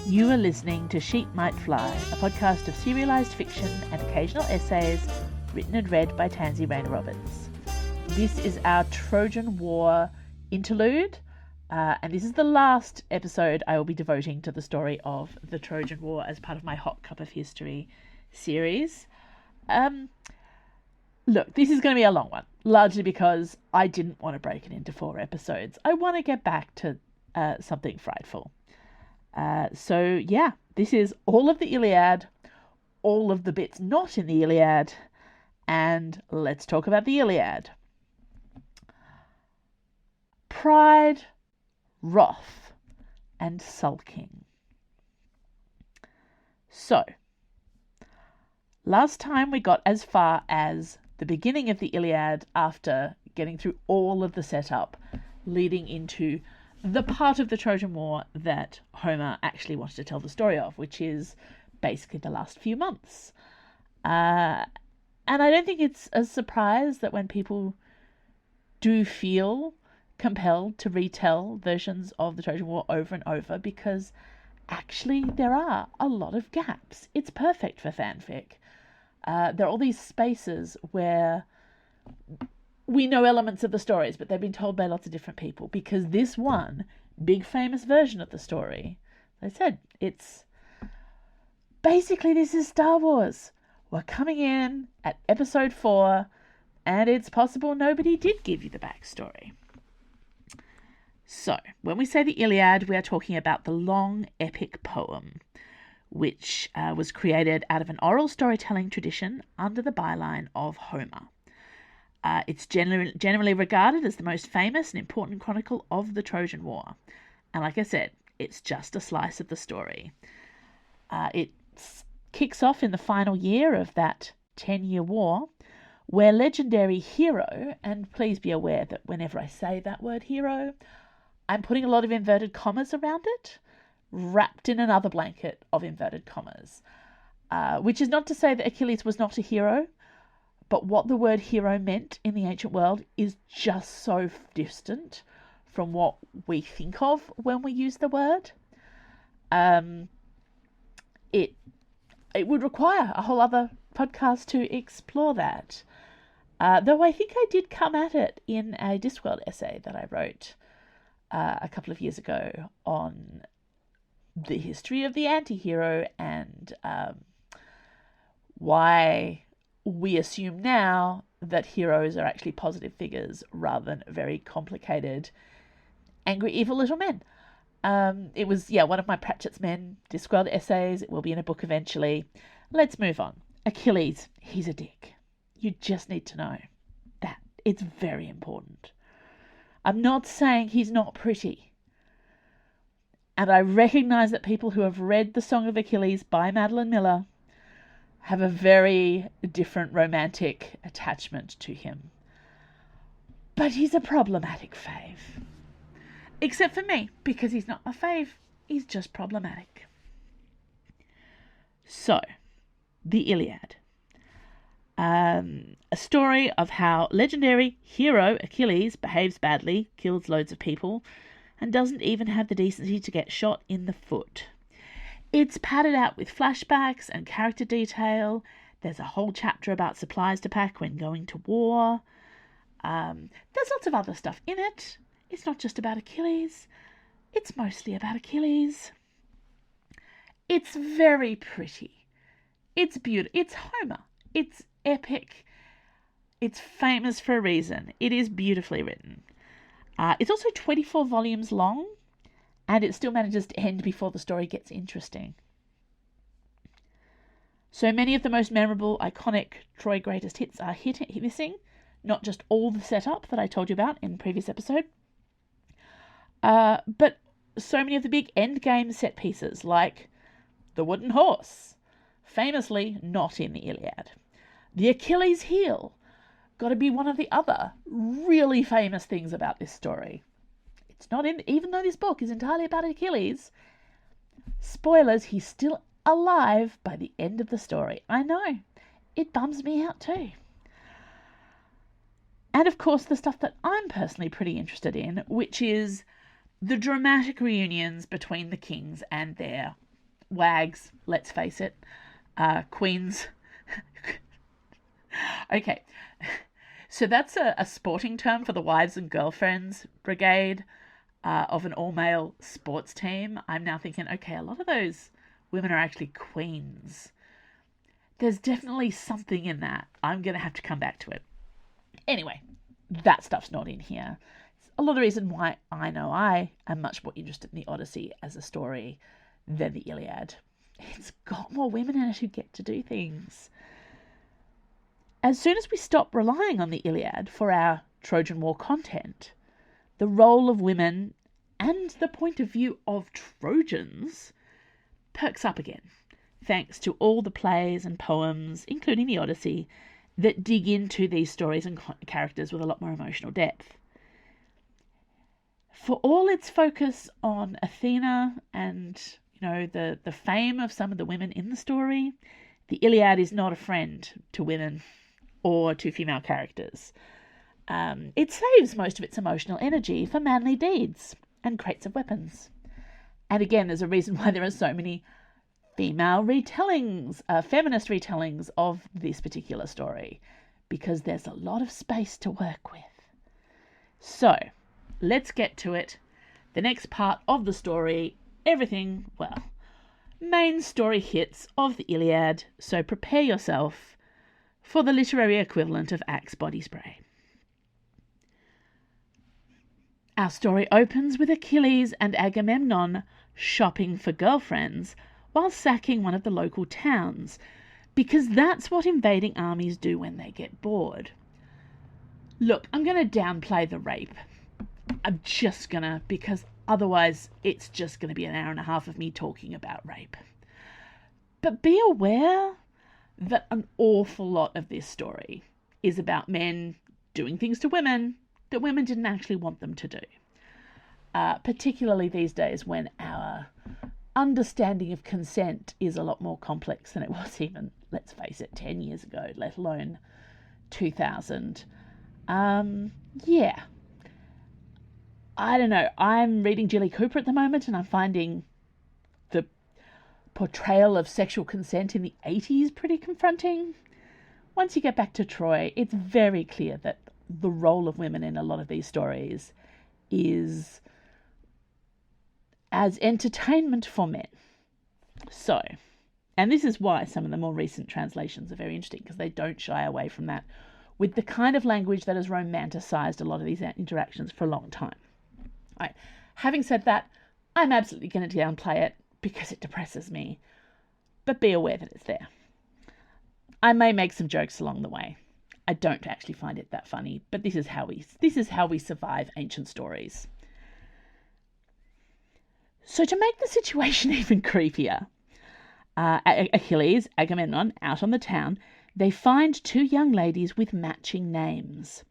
You are listening to Sheep Might Fly, a podcast of serialised fiction and occasional essays written and read by Tansy Roberts. This is our Trojan War interlude, and this is the last episode I will be devoting to the story of the Trojan War as part of my Hot Cup of History series. Look, this is going to be a long one, largely because I didn't want to break it into 4 episodes. I want to get back to something frightful. So this is all of the Iliad, all of the bits not in the Iliad, and let's talk about the Iliad. Pride, wrath, and sulking. So, last time we got as far as the beginning of the Iliad after getting through all of the setup leading into the part of the Trojan War that Homer actually wanted to tell the story of, which is basically the last few months. And I don't think it's a surprise that when people do feel compelled to retell versions of the Trojan War over and over, because actually there are a lot of gaps. It's perfect for fanfic. There are all these spaces where we know elements of the stories, but they've been told by lots of different people, because this one big famous version of the story, as I said, it's basically, this is Star Wars. We're coming in at episode 4, and it's possible nobody did give you the backstory. So, when we say the Iliad, we are talking about the long epic poem, which was created out of an oral storytelling tradition under the byline of Homer. It's generally regarded as the most famous and important chronicle of the Trojan War. And like I said, it's just a slice of the story. It kicks off in the final year of that 10-year war, where legendary hero, and please be aware that whenever I say that word hero, I'm putting a lot of inverted commas around it, wrapped in another blanket of inverted commas, which is not to say that Achilles was not a hero, but what the word hero meant in the ancient world is just so distant from what we think of when we use the word. It would require a whole other podcast to explore that. Though I think I did come at it in a Discworld essay that I wrote a couple of years ago on the history of the anti-hero and why we assume now that heroes are actually positive figures rather than very complicated, angry, evil little men. It was, one of my Pratchett's Men Discworld essays. It will be in a book eventually. Let's move on. Achilles, he's a dick. You just need to know that. It's very important. I'm not saying he's not pretty. And I recognise that people who have read The Song of Achilles by Madeline Miller have a very different romantic attachment to him. But he's a problematic fave. Except for me, because he's not my fave. He's just problematic. So, the Iliad. A story of how legendary hero Achilles behaves badly, kills loads of people, and doesn't even have the decency to get shot in the foot. It's padded out with flashbacks and character detail. There's a whole chapter about supplies to pack when going to war. There's lots of other stuff in it. It's not just about Achilles. It's mostly about Achilles. It's very pretty. It's beautiful. It's Homer. It's epic. It's famous for a reason. It is beautifully written. It's also 24 volumes long, and it still manages to end before the story gets interesting. So many of the most memorable, iconic Troy greatest hits are missing, not just all the setup that I told you about in the previous episode, but so many of the big endgame set pieces, like the wooden horse, famously not in the Iliad. The Achilles heel, got to be one of the other really famous things about this story. It's not in, even though this book is entirely about Achilles, spoilers, he's still alive by the end of the story. I know, it bums me out too. And of course the stuff that I'm personally pretty interested in, which is the dramatic reunions between the kings and their wags, let's face it, queens. Okay, so that's a sporting term for the wives and girlfriends brigade of an all-male sports team. I'm now thinking, okay, a lot of those women are actually queens. There's definitely something in that. I'm going to have to come back to it. Anyway, that stuff's not in here. It's a lot of the reason why I know I am much more interested in the Odyssey as a story than the Iliad. It's got more women in it who get to do things. As soon as we stop relying on the Iliad for our Trojan War content, the role of women and the point of view of Trojans perks up again, thanks to all the plays and poems, including the Odyssey, that dig into these stories and characters with a lot more emotional depth. For all its focus on Athena and, the fame of some of the women in the story, the Iliad is not a friend to women or to female characters. It saves most of its emotional energy for manly deeds and crates of weapons. And again, there's a reason why there are so many female retellings, feminist retellings of this particular story, because there's a lot of space to work with. So, let's get to it. The next part of the story, main story hits of the Iliad, so prepare yourself for the literary equivalent of Axe body spray. Our story opens with Achilles and Agamemnon shopping for girlfriends while sacking one of the local towns, because that's what invading armies do when they get bored. Look, I'm going to downplay the rape. I'm just going to, because otherwise it's just going to be an hour and a half of me talking about rape. But be aware that an awful lot of this story is about men doing things to women that women didn't actually want them to do. Particularly these days when our understanding of consent is a lot more complex than it was even, let's face it, 10 years ago, let alone 2000. I don't know. I'm reading Jilly Cooper at the moment and I'm finding the portrayal of sexual consent in the 80s pretty confronting. Once you get back to Troy, it's very clear that the role of women in a lot of these stories is as entertainment for men. So, and this is why some of the more recent translations are very interesting, because they don't shy away from that with the kind of language that has romanticized a lot of these interactions for a long time. All right. Having said that, I'm absolutely going to downplay it because it depresses me, but be aware that it's there. I may make some jokes along the way. I don't actually find it that funny, but this is how we survive ancient stories. So to make the situation even creepier, Achilles, Agamemnon, out on the town, they find two young ladies with matching names,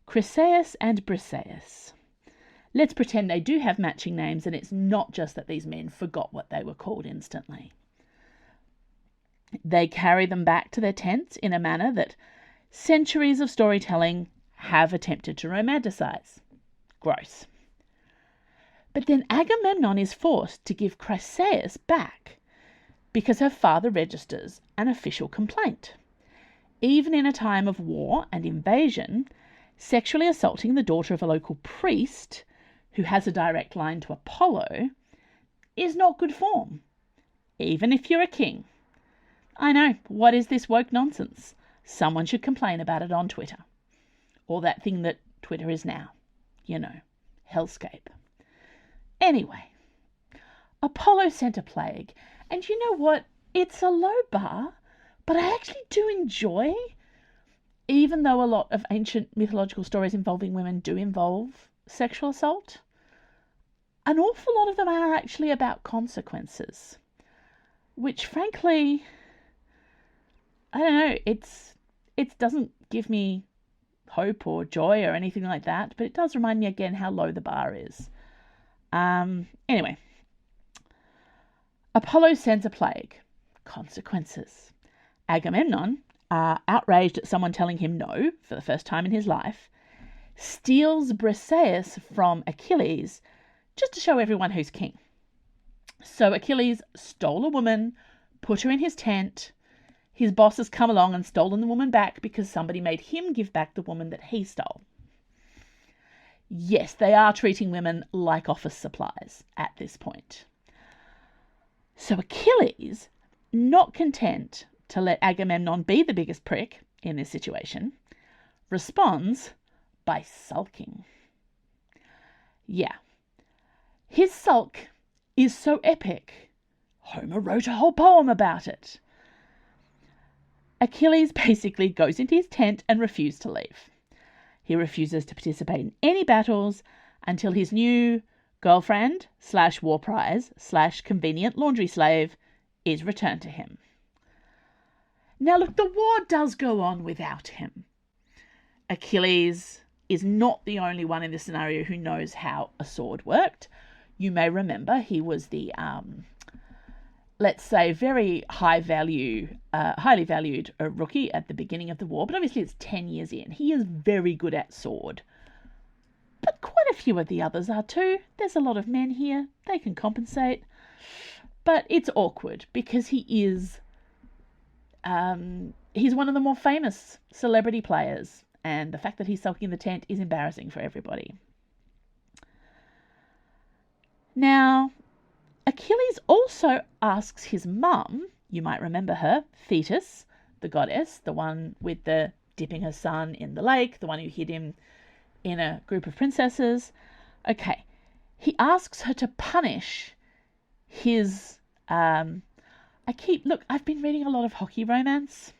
Chryseis and Briseis. Let's pretend they do have matching names and it's not just that these men forgot what they were called instantly. They carry them back to their tents in a manner that centuries of storytelling have attempted to romanticize. Gross. But then Agamemnon is forced to give Chryseis back because her father registers an official complaint. Even in a time of war and invasion, sexually assaulting the daughter of a local priest who has a direct line to Apollo is not good form, even if you're a king. I know, what is this woke nonsense? Someone should complain about it on Twitter. Or that thing that Twitter is now. Hellscape. Anyway, Apollo sent a plague, and you know what? It's a low bar, but I actually do enjoy, even though a lot of ancient mythological stories involving women do involve sexual assault, an awful lot of them are actually about consequences, which frankly, I don't know, it doesn't give me hope or joy or anything like that, but it does remind me again how low the bar is. Anyway, Apollo sends a plague. Consequences. Agamemnon, outraged at someone telling him no for the first time in his life, steals Briseis from Achilles just to show everyone who's king. So Achilles stole a woman, put her in his tent. His boss has come along and stolen the woman back because somebody made him give back the woman that he stole. Yes, they are treating women like office supplies at this point. So Achilles, not content to let Agamemnon be the biggest prick in this situation, responds by sulking. Yeah, his sulk is so epic, Homer wrote a whole poem about it. Achilles basically goes into his tent and refuses to leave. He refuses to participate in any battles until his new girlfriend / war prize / convenient laundry slave is returned to him. Now look, the war does go on without him. Achilles is not the only one in this scenario who knows how a sword worked. You may remember he was the, let's say, very highly valued rookie at the beginning of the war, but obviously it's 10 years in. He is very good at sword. But quite a few of the others are too. There's a lot of men here. They can compensate. But it's awkward because he is, he's one of the more famous celebrity players. And the fact that he's sulking in the tent is embarrassing for everybody. Now, Achilles also asks his mum, you might remember her, Thetis, the goddess, the one with the dipping her son in the lake, the one who hid him in a group of princesses. Okay, he asks her to punish his, I've been reading a lot of hockey romance,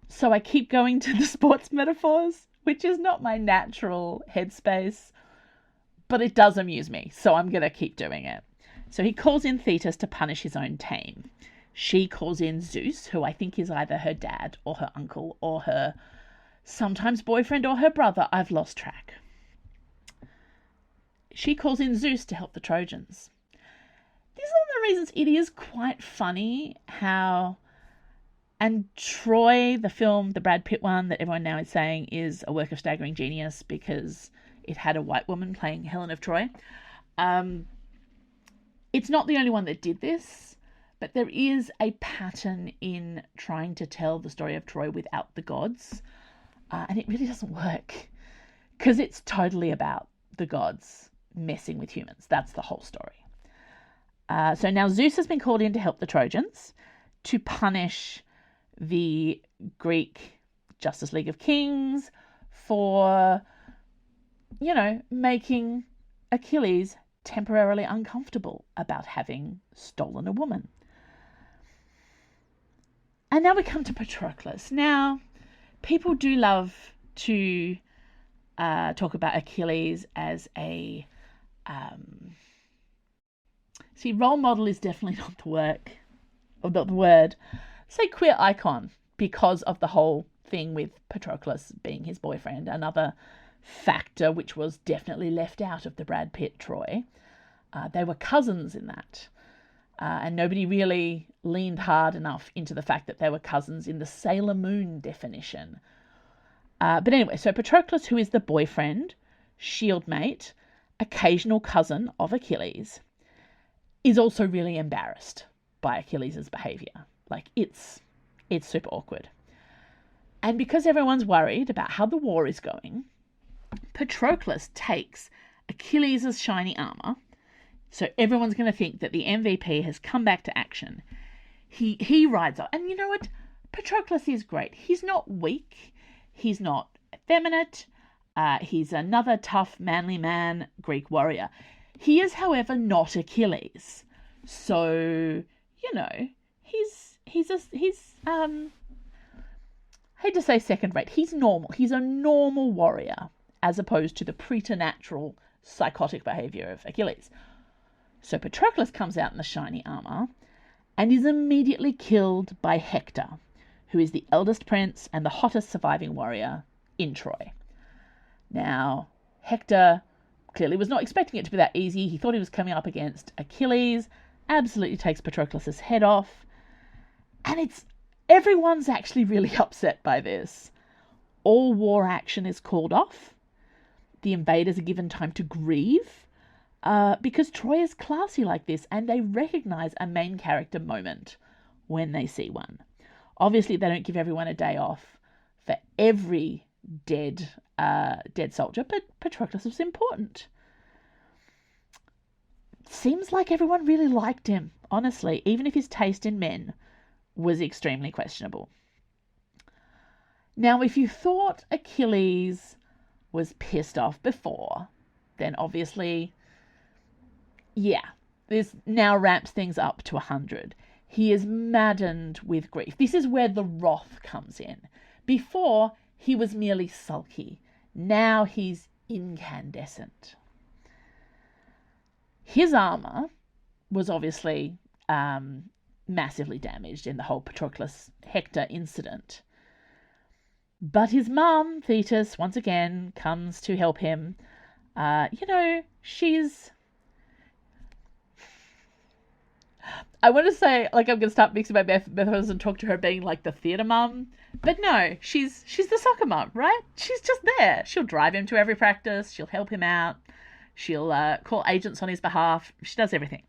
so I keep going to the sports metaphors, which is not my natural headspace, but it does amuse me, so I'm going to keep doing it. So he calls in Thetis to punish his own team. She calls in Zeus, who I think is either her dad or her uncle or her sometimes boyfriend or her brother. I've lost track. She calls in Zeus to help the Trojans. These are the reasons it is quite funny how... And Troy, the film, the Brad Pitt one that everyone now is saying is a work of staggering genius because it had a white woman playing Helen of Troy. It's not the only one that did this, but there is a pattern in trying to tell the story of Troy without the gods. And it really doesn't work because it's totally about the gods messing with humans. That's the whole story. So now Zeus has been called in to help the Trojans to punish the Greek Justice League of Kings for, making Achilles temporarily uncomfortable about having stolen a woman. And now we come to Patroclus. Now, people do love to talk about Achilles as a... role model is definitely not the word. Say queer icon, because of the whole thing with Patroclus being his boyfriend. Another factor which was definitely left out of the Brad Pitt Troy. They were cousins in that. And nobody really leaned hard enough into the fact that they were cousins in the Sailor Moon definition. But anyway, so Patroclus, who is the boyfriend, shield mate, occasional cousin of Achilles, is also really embarrassed by Achilles' behaviour. Like, it's super awkward. And because everyone's worried about how the war is going, Patroclus takes Achilles' shiny armour, so everyone's going to think that the MVP has come back to action. He rides up. And you know what? Patroclus is great. He's not weak. He's not effeminate. He's another tough, manly man, Greek warrior. He is, however, not Achilles. So, he's hate to say second rate. He's normal. He's a normal warrior as opposed to the preternatural psychotic behavior of Achilles. So Patroclus comes out in the shiny armor and is immediately killed by Hector, who is the eldest prince and the hottest surviving warrior in Troy. Now, Hector clearly was not expecting it to be that easy. He thought he was coming up against Achilles, absolutely takes Patroclus' head off, and everyone's actually really upset by this. All war action is called off. The invaders are given time to grieve. because Troy is classy like this, and they recognize a main character moment when they see one. Obviously, they don't give everyone a day off for every dead soldier, but Patroclus was important. Seems like everyone really liked him, honestly, even if his taste in men was extremely questionable. Now, if you thought Achilles was pissed off before, then obviously, yeah, this now ramps things up to 100. He is maddened with grief. This is where the wrath comes in. Before, he was merely sulky. Now he's incandescent. His armor was obviously massively damaged in the whole Patroclus-Hector incident. But his mum, Thetis, once again comes to help him. She's... I want to say, like, I'm going to start mixing my metaphors and talk to her being like the theatre mum. But no, she's the soccer mum, right? She's just there. She'll drive him to every practice. She'll help him out. She'll call agents on his behalf. She does everything.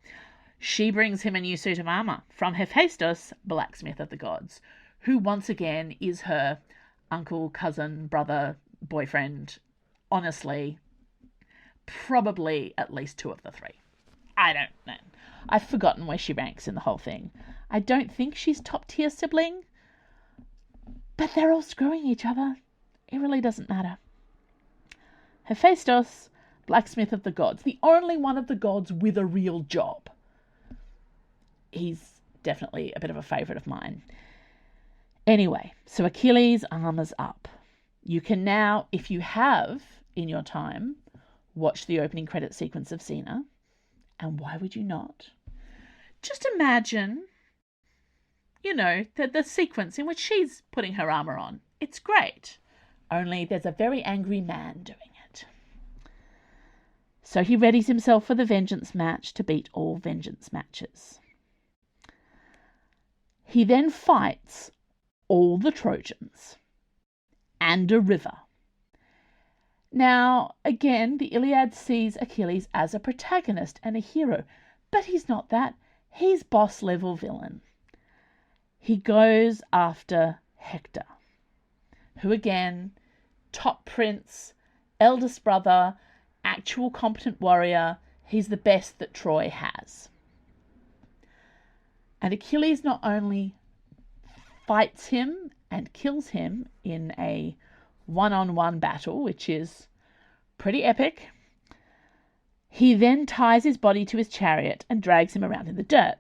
She brings him a new suit of armor from Hephaestus, blacksmith of the gods, who once again is her uncle, cousin, brother, boyfriend. Honestly, probably at least two of the three. I don't know. I've forgotten where she ranks in the whole thing. I don't think she's top tier sibling, but they're all screwing each other. It really doesn't matter. Hephaestus, blacksmith of the gods, the only one of the gods with a real job. He's definitely a bit of a favourite of mine. Anyway, so Achilles' armor's up. You can now, if you have in your time, watch the opening credit sequence of Xena. And why would you not? Just imagine, the sequence in which she's putting her armor on. It's great. Only there's a very angry man doing it. So he readies himself for the vengeance match to beat all vengeance matches. He then fights all the Trojans and a river. Now, again, the Iliad sees Achilles as a protagonist and a hero, but he's not that. He's boss-level villain. He goes after Hector, who again, top prince, eldest brother, actual competent warrior. He's the best that Troy has. And Achilles not only fights him and kills him in a one-on-one battle, which is pretty epic, he then ties his body to his chariot and drags him around in the dirt.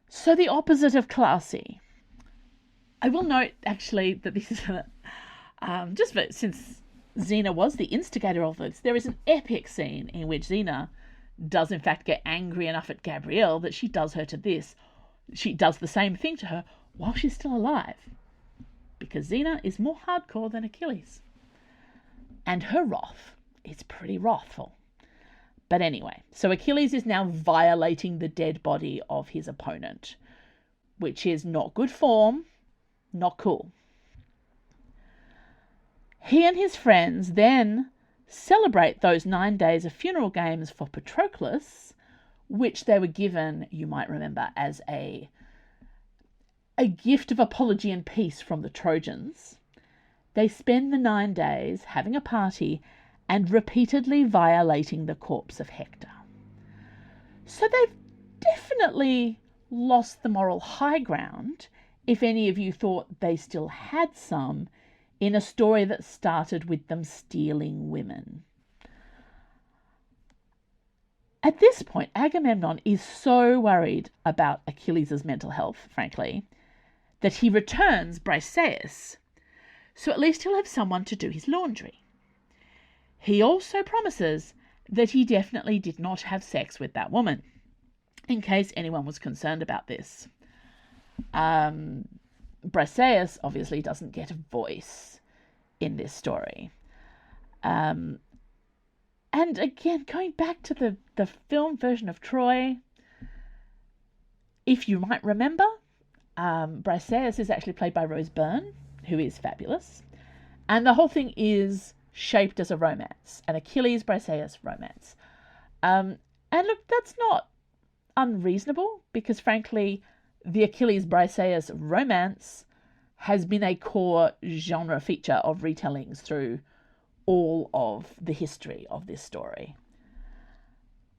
So the opposite of classy. I will note, actually, that this is since Xena was the instigator of this, there is an epic scene in which Xena does in fact get angry enough at Gabrielle that she does her to this. She does the same thing to her while she's still alive. Because Xena is more hardcore than Achilles. And her wrath is pretty wrathful. But anyway, so Achilles is now violating the dead body of his opponent, which is not good form, not cool. He and his friends then celebrate those 9 days of funeral games for Patroclus, which they were given, you might remember, as a gift of apology and peace from the Trojans. They spend the 9 days having a party and repeatedly violating the corpse of Hector. So they've definitely lost the moral high ground, if any of you thought they still had some, in a story that started with them stealing women. At this point, Agamemnon is so worried about Achilles' mental health, frankly, that he returns Briseis, so at least he'll have someone to do his laundry. He also promises that he definitely did not have sex with that woman, in case anyone was concerned about this. Briseis obviously doesn't get a voice in this story. And again, going back to the film version of Troy, if you might remember, Briseis is actually played by Rose Byrne, who is fabulous. And the whole thing is shaped as a romance, an Achilles-Briseis romance. And look, that's not unreasonable, because frankly, the Achilles Briseis romance has been a core genre feature of retellings through all of the history of this story.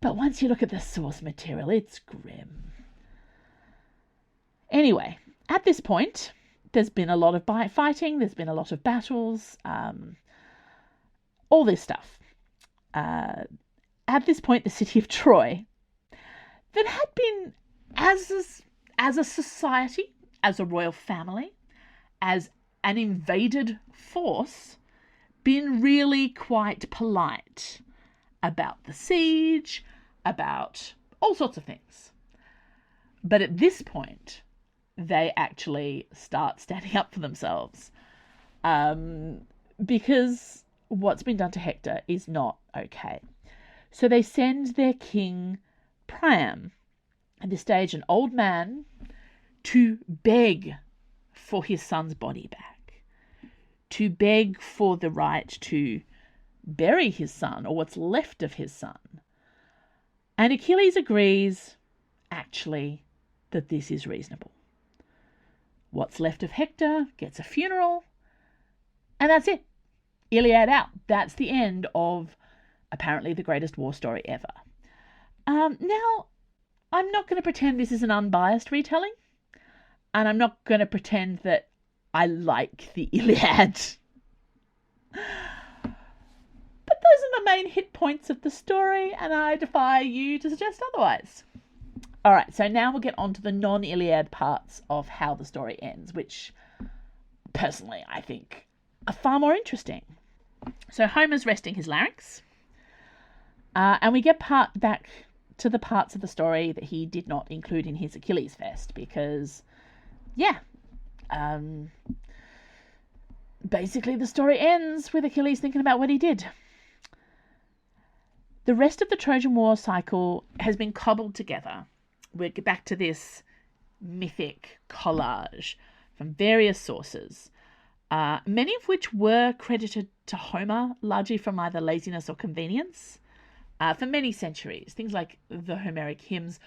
But once you look at the source material, it's grim. Anyway, at this point, there's been a lot of fighting, there's been a lot of battles, all this stuff. At this point, the city of Troy, that had been, as a society, as a royal family, as an invaded force, been really quite polite about the siege, about all sorts of things. But at this point, they actually start standing up for themselves, because what's been done to Hector is not okay. So they send their king Priam, at this stage an old man, to beg for his son's body back, to beg for the right to bury his son, or what's left of his son. And Achilles agrees, actually, that this is reasonable. What's left of Hector gets a funeral, and that's it. Iliad out. That's the end of apparently the greatest war story ever. Now, I'm not going to pretend this is an unbiased retelling, and I'm not going to pretend that I like the Iliad. But those are the main hit points of the story, and I defy you to suggest otherwise. All right, so now we'll get on to the non-Iliad parts of how the story ends, which, personally, I think are far more interesting. So Homer's resting his larynx, and we get back to the parts of the story that he did not include in his Achilles Fest, because, basically the story ends with Achilles thinking about what he did. The rest of the Trojan War cycle has been cobbled together. We'll get back to this mythic collage from various sources, many of which were credited to Homer, largely from either laziness or convenience, for many centuries. Things like the Homeric hymns,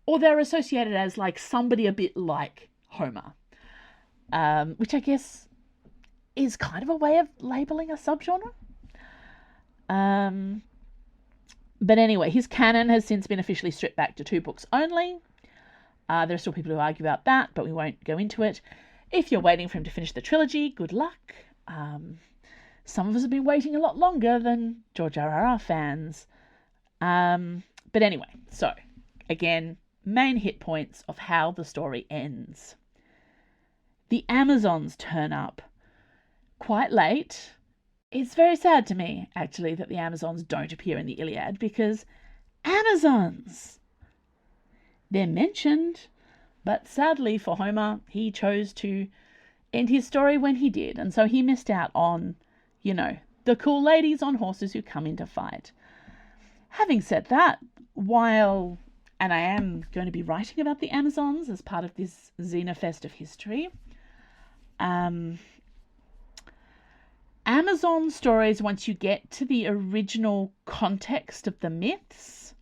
or they're associated as like somebody a bit like Homer, which I guess is kind of a way of labeling a subgenre. But anyway, his canon has since been officially stripped back to 2 books only. There are still people who argue about that, but we won't go into it. If you're waiting for him to finish the trilogy, good luck. Some of us have been waiting a lot longer than George R.R. fans. But anyway, so, again, main hit points of how the story ends. The Amazons turn up quite late. It's very sad to me, actually, that the Amazons don't appear in the Iliad, because Amazons! They're mentioned, but sadly for Homer, he chose to end his story when he did, and so he missed out on, the cool ladies on horses who come in to fight. Having said that, and I am going to be writing about the Amazons as part of this Xena Fest of history, Amazon stories, once you get to the original context of the myths,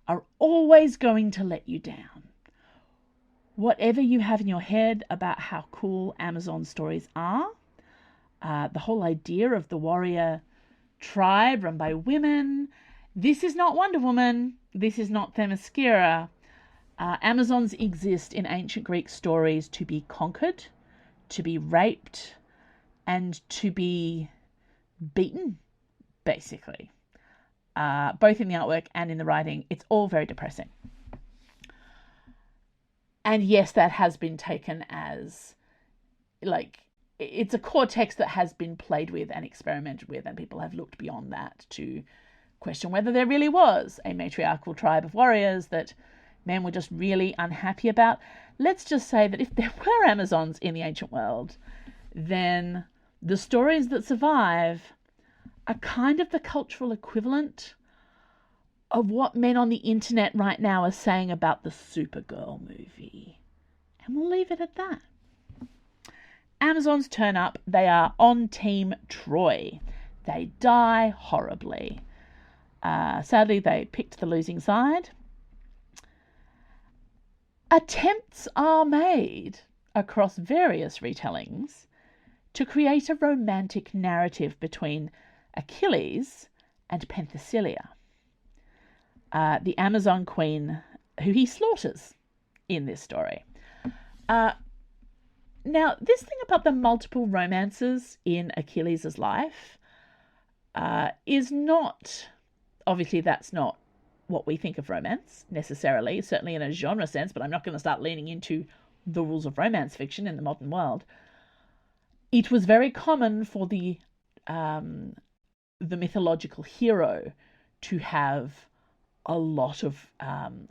are always going to let you down. Whatever you have in your head about how cool Amazon stories are, the whole idea of the warrior tribe run by women, this is not Wonder Woman, this is not Themyscira. Amazons exist in ancient Greek stories to be conquered, to be raped, and to be beaten, basically. Both in the artwork and in the writing, it's all very depressing. And yes, that has been taken as, it's a core text that has been played with and experimented with, and people have looked beyond that to question whether there really was a matriarchal tribe of warriors that men were just really unhappy about. Let's just say that if there were Amazons in the ancient world, then the stories that survive are kind of the cultural equivalent of what men on the internet right now are saying about the Supergirl movie. And we'll leave it at that. Amazons turn up. They are on Team Troy. They die horribly. Sadly, they picked the losing side. Attempts are made across various retellings to create a romantic narrative between Achilles and Penthesilea, the Amazon queen who he slaughters in this story. Now, this thing about the multiple romances in Achilles' life is not, obviously that's not what we think of romance necessarily, certainly in a genre sense, but I'm not going to start leaning into the rules of romance fiction in the modern world. It was very common for the mythological hero to have a lot of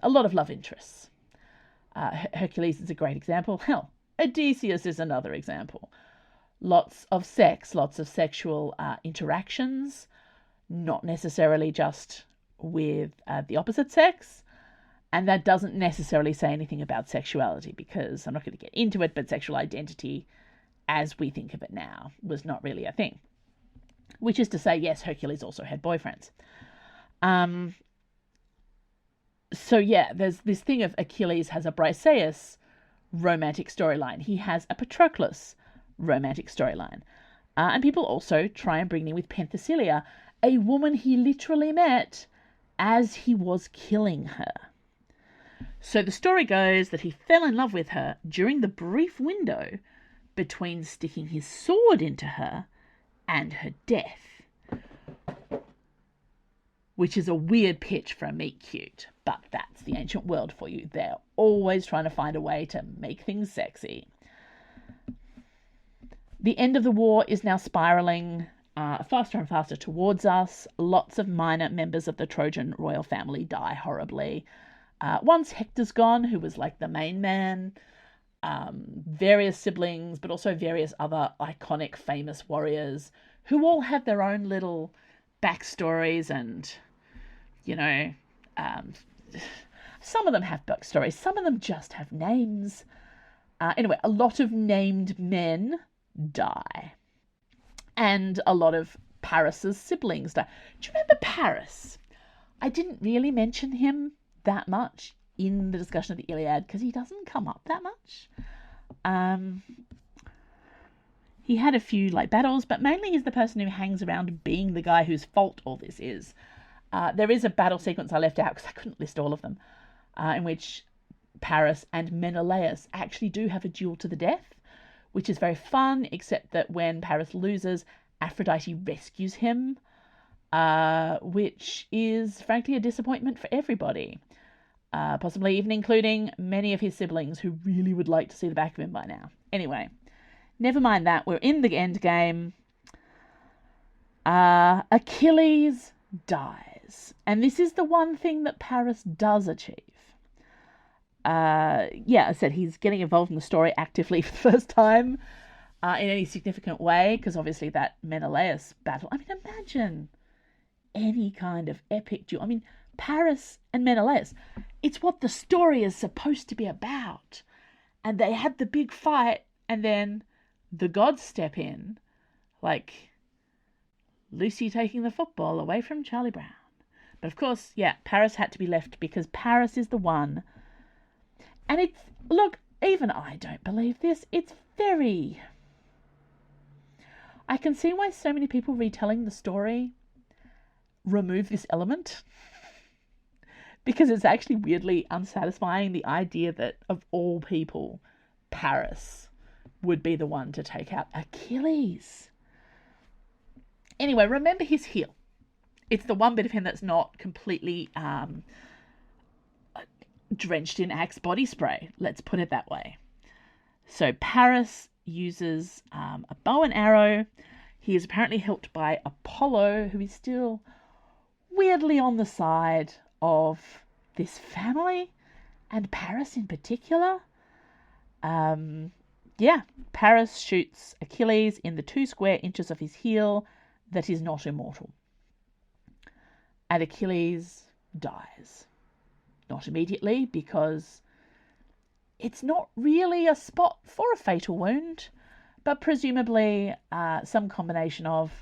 love interests. Hercules is a great example. Hell, Odysseus is another example. Lots of sex, lots of sexual interactions, not necessarily just with the opposite sex. And that doesn't necessarily say anything about sexuality, because I'm not going to get into it, but sexual identity, as we think of it now, was not really a thing. Which is to say, yes, Hercules also had boyfriends. So yeah, there's this thing of Achilles has a Briseis romantic storyline. He has a Patroclus romantic storyline. And people also try and bring in with Penthesilea, a woman he literally met as he was killing her. So the story goes that he fell in love with her during the brief window between sticking his sword into her and her death. Which is a weird pitch for a meet cute, but that's the ancient world for you. They're always trying to find a way to make things sexy. The end of the war is now spiraling faster and faster towards us. Lots of minor members of the Trojan royal family die horribly. Once Hector's gone, who was like the main man, various siblings, but also various other iconic, famous warriors who all have their own little backstories and, some of them have backstories, some of them just have names. Anyway, a lot of named men die. And a lot of Paris's siblings die. Do you remember Paris? I didn't really mention him that much in the discussion of the Iliad because he doesn't come up that much. He had a few battles, but mainly he's the person who hangs around being the guy whose fault all this is. There is a battle sequence I left out because I couldn't list all of them, in which Paris and Menelaus actually do have a duel to the death, which is very fun, except that when Paris loses, Aphrodite rescues him, which is frankly a disappointment for everybody, possibly even including many of his siblings who really would like to see the back of him by now. Anyway, never mind that. We're in the end game. Achilles dies. And this is the one thing that Paris does achieve. I said he's getting involved in the story actively for the first time in any significant way, because obviously that Menelaus battle, imagine any kind of epic duel. Paris and Menelaus, it's what the story is supposed to be about. And they had the big fight, and then the gods step in, like Lucy taking the football away from Charlie Brown. But of course, Paris had to be left because Paris is the one. And it's, look, even I don't believe this. It's very... I can see why so many people retelling the story remove this element. Because it's actually weirdly unsatisfying, the idea that, of all people, Paris would be the one to take out Achilles. Anyway, remember his heel. It's the one bit of him that's not completely drenched in Axe body spray. Let's put it that way. So Paris uses a bow and arrow. He is apparently helped by Apollo, who is still weirdly on the side of this family, and Paris in particular. Paris shoots Achilles in the 2 square inches of his heel that is not immortal. And Achilles dies. Not immediately, because it's not really a spot for a fatal wound, but presumably some combination of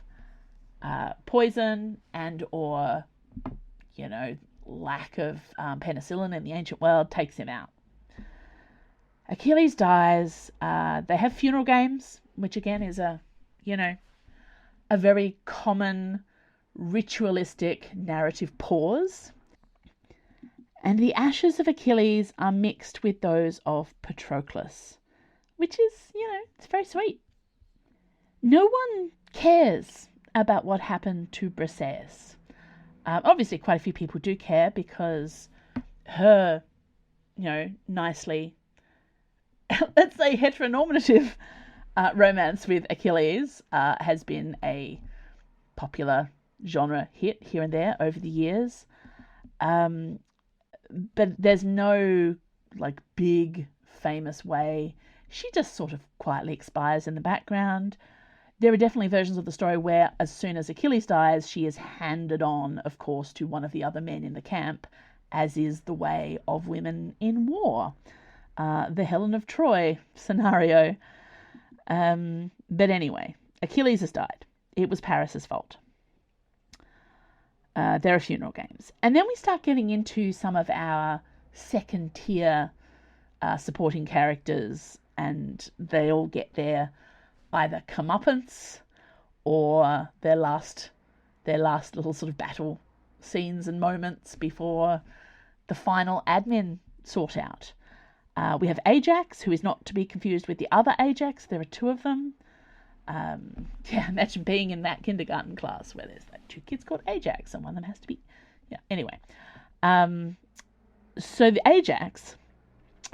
poison and or lack of penicillin in the ancient world takes him out. Achilles dies. They have funeral games, which again is a very common ritualistic narrative pause. And the ashes of Achilles are mixed with those of Patroclus, which is, it's very sweet. No one cares about what happened to Briseis. Obviously, quite a few people do care because her, nicely, let's say, heteronormative romance with Achilles has been a popular genre hit here and there over the years. But there's no big famous way. She just sort of quietly expires in the background. There are definitely versions of the story where as soon as Achilles dies, she is handed on, of course, to one of the other men in the camp, as is the way of women in war. The Helen of Troy scenario. But anyway, Achilles has died. It was Paris's fault. There are funeral games. And then we start getting into some of our second tier supporting characters, and they all get their either comeuppance or their last little sort of battle scenes and moments before the final admin sort out. We have Ajax, who is not to be confused with the other Ajax. There are two of them. Imagine being in that kindergarten class where there's two kids called Ajax and one of them has to be... Anyway. So the Ajax,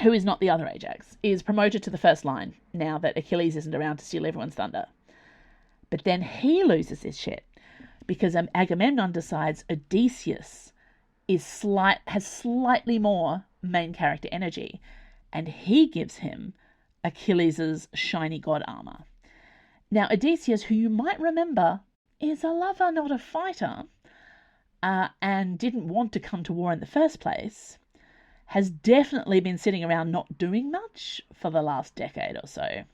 who is not the other Ajax, is promoted to the first line now that Achilles isn't around to steal everyone's thunder. But then he loses his shit because Agamemnon decides Odysseus has slightly more main character energy, and he gives him Achilles' shiny god armor. Now, Odysseus, who you might remember, is a lover, not a fighter, and didn't want to come to war in the first place, has definitely been sitting around not doing much for the last decade or so.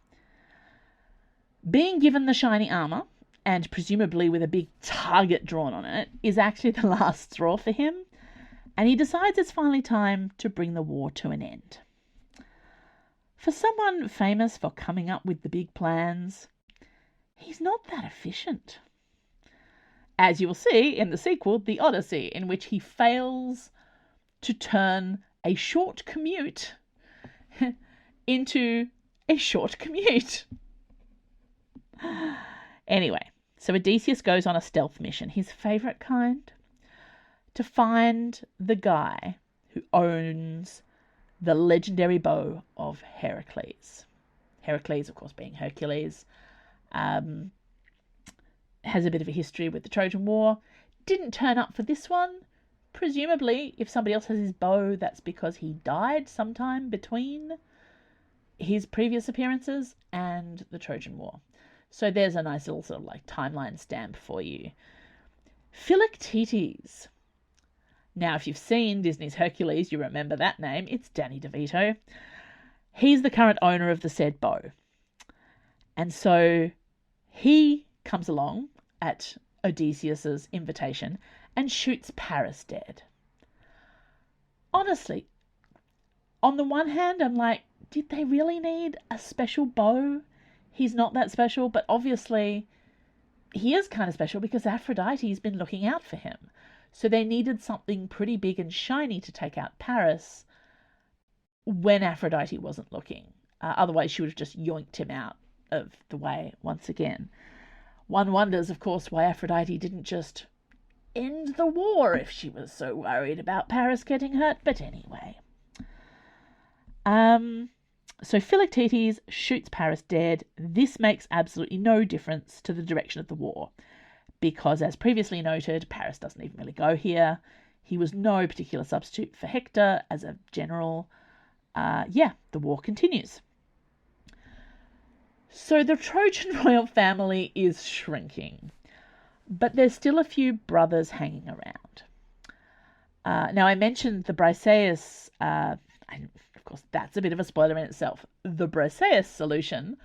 Being given the shiny armor, and presumably with a big target drawn on it, is actually the last straw for him, and he decides it's finally time to bring the war to an end. For someone famous for coming up with the big plans, he's not that efficient. As you will see in the sequel, The Odyssey, in which he fails to turn a short commute into a short commute. Anyway, so Odysseus goes on a stealth mission, his favourite kind, to find the guy who owns the legendary bow of Heracles. Heracles, of course, being Hercules, has a bit of a history with the Trojan War. Didn't turn up for this one. Presumably, if somebody else has his bow, that's because he died sometime between his previous appearances and the Trojan War. So there's a nice little sort of timeline stamp for you. Philoctetes. Now, if you've seen Disney's Hercules, you remember that name. It's Danny DeVito. He's the current owner of the said bow. And so he comes along at Odysseus's invitation and shoots Paris dead. Honestly, on the one hand, I'm like, did they really need a special bow? He's not that special, but obviously he is kind of special because Aphrodite's been looking out for him. So they needed something pretty big and shiny to take out Paris when Aphrodite wasn't looking. Otherwise, she would have just yoinked him out of the way once again. One wonders, of course, why Aphrodite didn't just end the war if she was so worried about Paris getting hurt. But anyway. So Philoctetes shoots Paris dead. This makes absolutely no difference to the direction of the war, because as previously noted, Paris doesn't even really go here. He was no particular substitute for Hector as a general. The war continues. So the Trojan royal family is shrinking, but there's still a few brothers hanging around. Now, I mentioned the Briseis, of course, that's a bit of a spoiler in itself. The Briseis solution,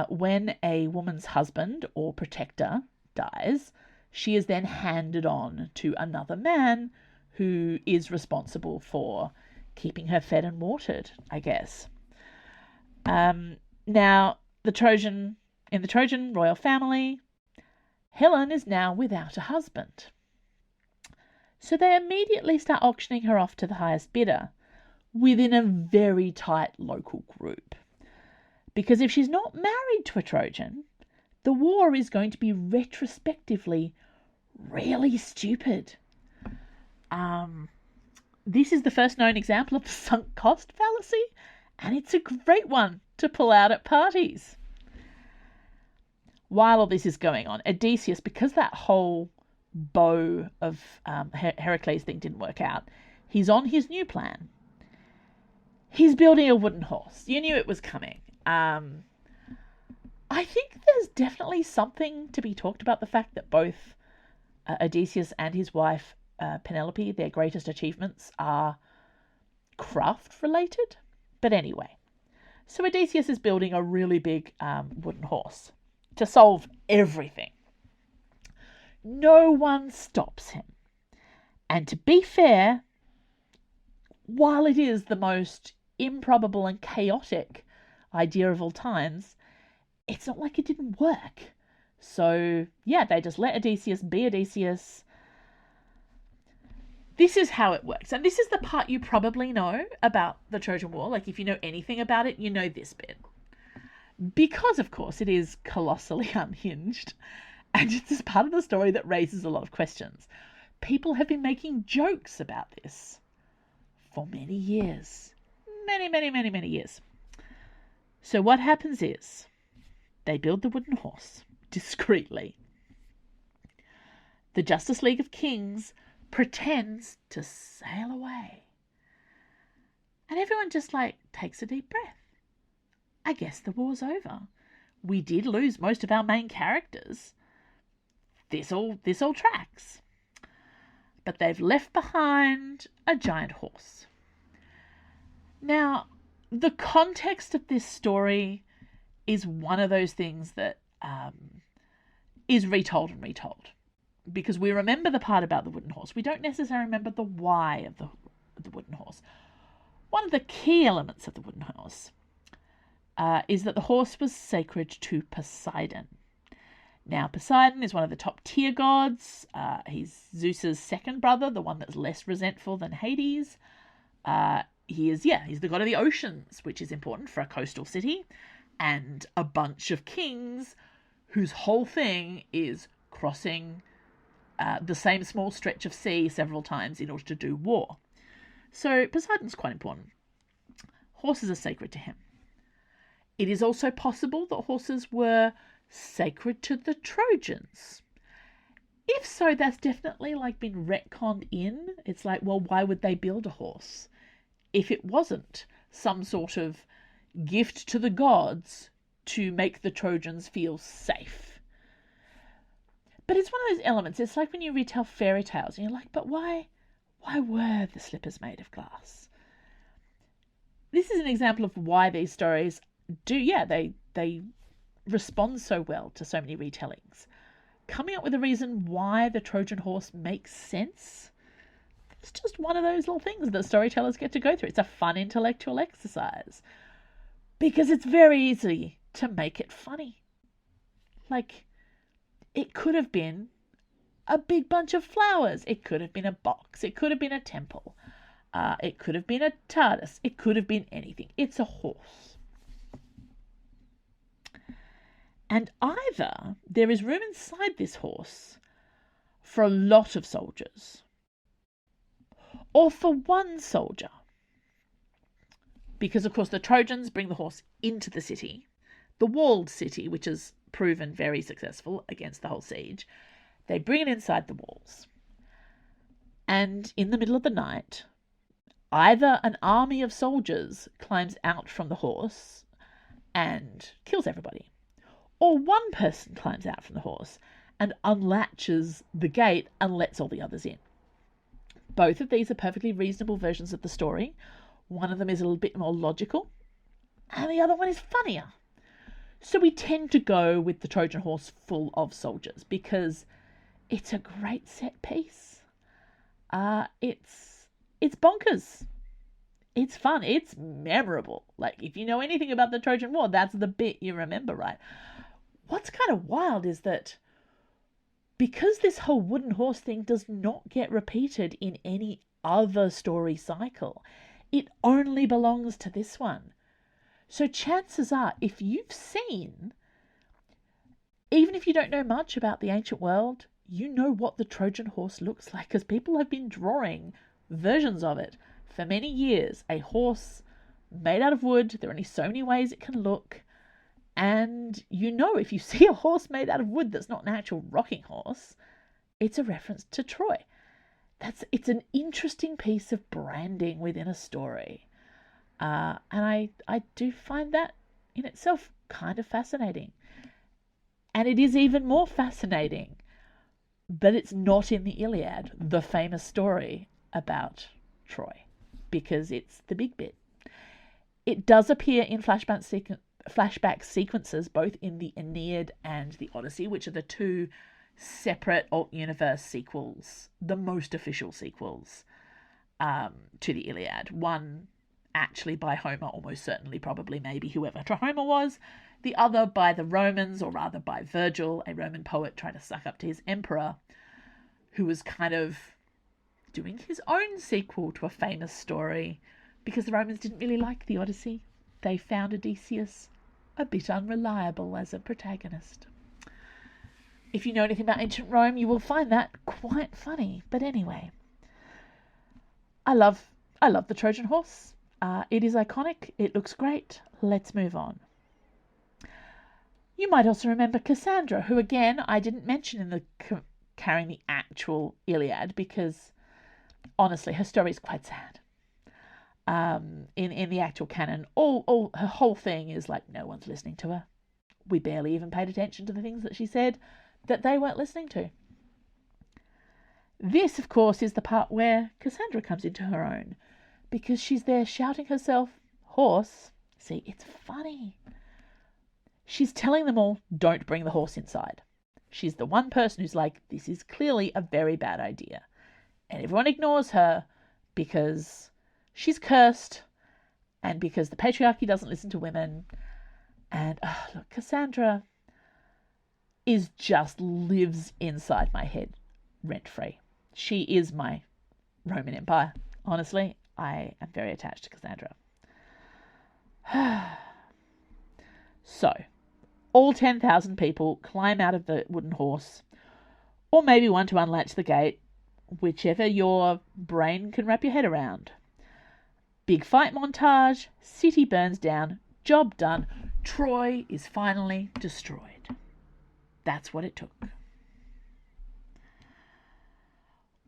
when a woman's husband or protector dies, she is then handed on to another man who is responsible for keeping her fed and watered, I guess. Now, in the Trojan royal family, Helen is now without a husband. So they immediately start auctioning her off to the highest bidder within a very tight local group. Because if she's not married to a Trojan, the war is going to be retrospectively really stupid. This is the first known example of the sunk cost fallacy, and it's a great one to pull out at parties. While all this is going on, Odysseus, because that whole bow of Heracles thing didn't work out, he's on his new plan. He's building a wooden horse. You knew it was coming. I think there's definitely something to be talked about the fact that both Odysseus and his wife Penelope, their greatest achievements are craft related. But anyway, so Odysseus is building a really big wooden horse to solve everything. No one stops him. And to be fair, while it is the most improbable and chaotic idea of all times, it's not like it didn't work. So, yeah, they just let Odysseus be Odysseus. This is how it works. And this is the part you probably know about the Trojan War. Like, if you know anything about it, you know this bit. Because, of course, it is colossally unhinged. And it's this part of the story that raises a lot of questions. People have been making jokes about this for many years. Many years. So what happens is they build the wooden horse discreetly. The Justice League of Kings pretends to sail away. And everyone just takes a deep breath. I guess the war's over. We did lose most of our main characters. This all tracks. But they've left behind a giant horse. Now, the context of this story is one of those things that is retold and retold. Because we remember the part about the wooden horse. We don't necessarily remember the why of the wooden horse. One of the key elements of the wooden horse is that the horse was sacred to Poseidon. Now, Poseidon is one of the top tier gods. He's Zeus's second brother, the one that's less resentful than Hades. He's the god of the oceans, which is important for a coastal city, and a bunch of kings whose whole thing is crossing the same small stretch of sea several times in order to do war. So Poseidon's quite important. Horses are sacred to him. It is also possible that horses were sacred to the Trojans. If so, that's definitely been retconned in. It's well, why would they build a horse if it wasn't some sort of gift to the gods to make the Trojans feel safe? But it's one of those elements. It's like when you retell fairy tales and you're like, but why were the slippers made of glass? This is an example of why these stories they respond so well to so many retellings. Coming up with a reason why the Trojan horse makes sense, it's just one of those little things that storytellers get to go through. It's a fun intellectual exercise because it's very easy to make it funny. It could have been a big bunch of flowers. It could have been a box. It could have been a temple. It could have been a TARDIS. It could have been anything. It's a horse. And either there is room inside this horse for a lot of soldiers, or for one soldier. Because, of course, the Trojans bring the horse into the city, the walled city, which has proven very successful against the whole siege. They bring it inside the walls. And in the middle of the night, either an army of soldiers climbs out from the horse and kills everybody, or one person climbs out from the horse and unlatches the gate and lets all the others in. Both of these are perfectly reasonable versions of the story. One of them is a little bit more logical, and the other one is funnier. So we tend to go with the Trojan horse full of soldiers because It's a great set piece. It's bonkers. It's fun. It's memorable. Like, if you know anything about the Trojan War, that's the bit you remember, right? What's kind of wild is that because this whole wooden horse thing does not get repeated in any other story cycle, it only belongs to this one. So chances are, if you've seen, even if you don't know much about the ancient world, you know what the Trojan horse looks like, because people have been drawing versions of it for many years. A horse made out of wood. There are only so many ways it can look. And you know, if you see a horse made out of wood that's not an actual rocking horse, it's a reference to Troy. It's an interesting piece of branding within a story. And I do find that in itself kind of fascinating. And it is even more fascinating that it's not in the Iliad, the famous story about Troy, because it's the big bit. It does appear in flashback sequences, both in the Aeneid and the Odyssey, which are the two separate alt-universe sequels, the most official sequels to the Iliad. One actually by Homer, almost certainly, probably, maybe, whoever Homer was. The other by the Romans, or rather by Virgil, a Roman poet trying to suck up to his emperor, who was kind of doing his own sequel to a famous story, because the Romans didn't really like the Odyssey. They found Odysseus a bit unreliable as a protagonist. If you know anything about ancient Rome, you will find that quite funny. But anyway, I love the Trojan horse. It is iconic. It looks great. Let's move on. You might also remember Cassandra, who, again, I didn't mention in the carrying the actual Iliad, because honestly, her story is quite sad. In the actual canon, all her whole thing is like, no one's listening to her. We barely even paid attention to the things that she said that they weren't listening to. This, of course, is the part where Cassandra comes into her own, because she's there shouting herself horse. See, it's funny. She's telling them all, don't bring the horse inside. She's the one person who's like, this is clearly a very bad idea. And everyone ignores her because she's cursed and because the patriarchy doesn't listen to women. And look, Cassandra just lives inside my head rent-free. She is my Roman Empire. Honestly, I am very attached to Cassandra. So, all 10,000 people climb out of the wooden horse, or maybe one to unlatch the gate, whichever your brain can wrap your head around. Big fight montage, city burns down, job done, Troy is finally destroyed. That's what it took.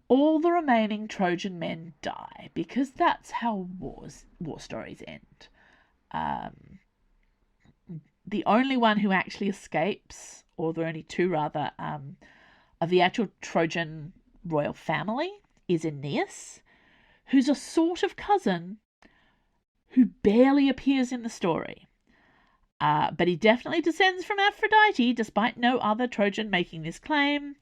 All the remaining Trojan men die, because that's how war stories end. The only one who actually escapes, or there are only two rather, of the actual Trojan royal family is Aeneas, who's a sort of cousin who barely appears in the story. But he definitely descends from Aphrodite, despite no other Trojan making this claim.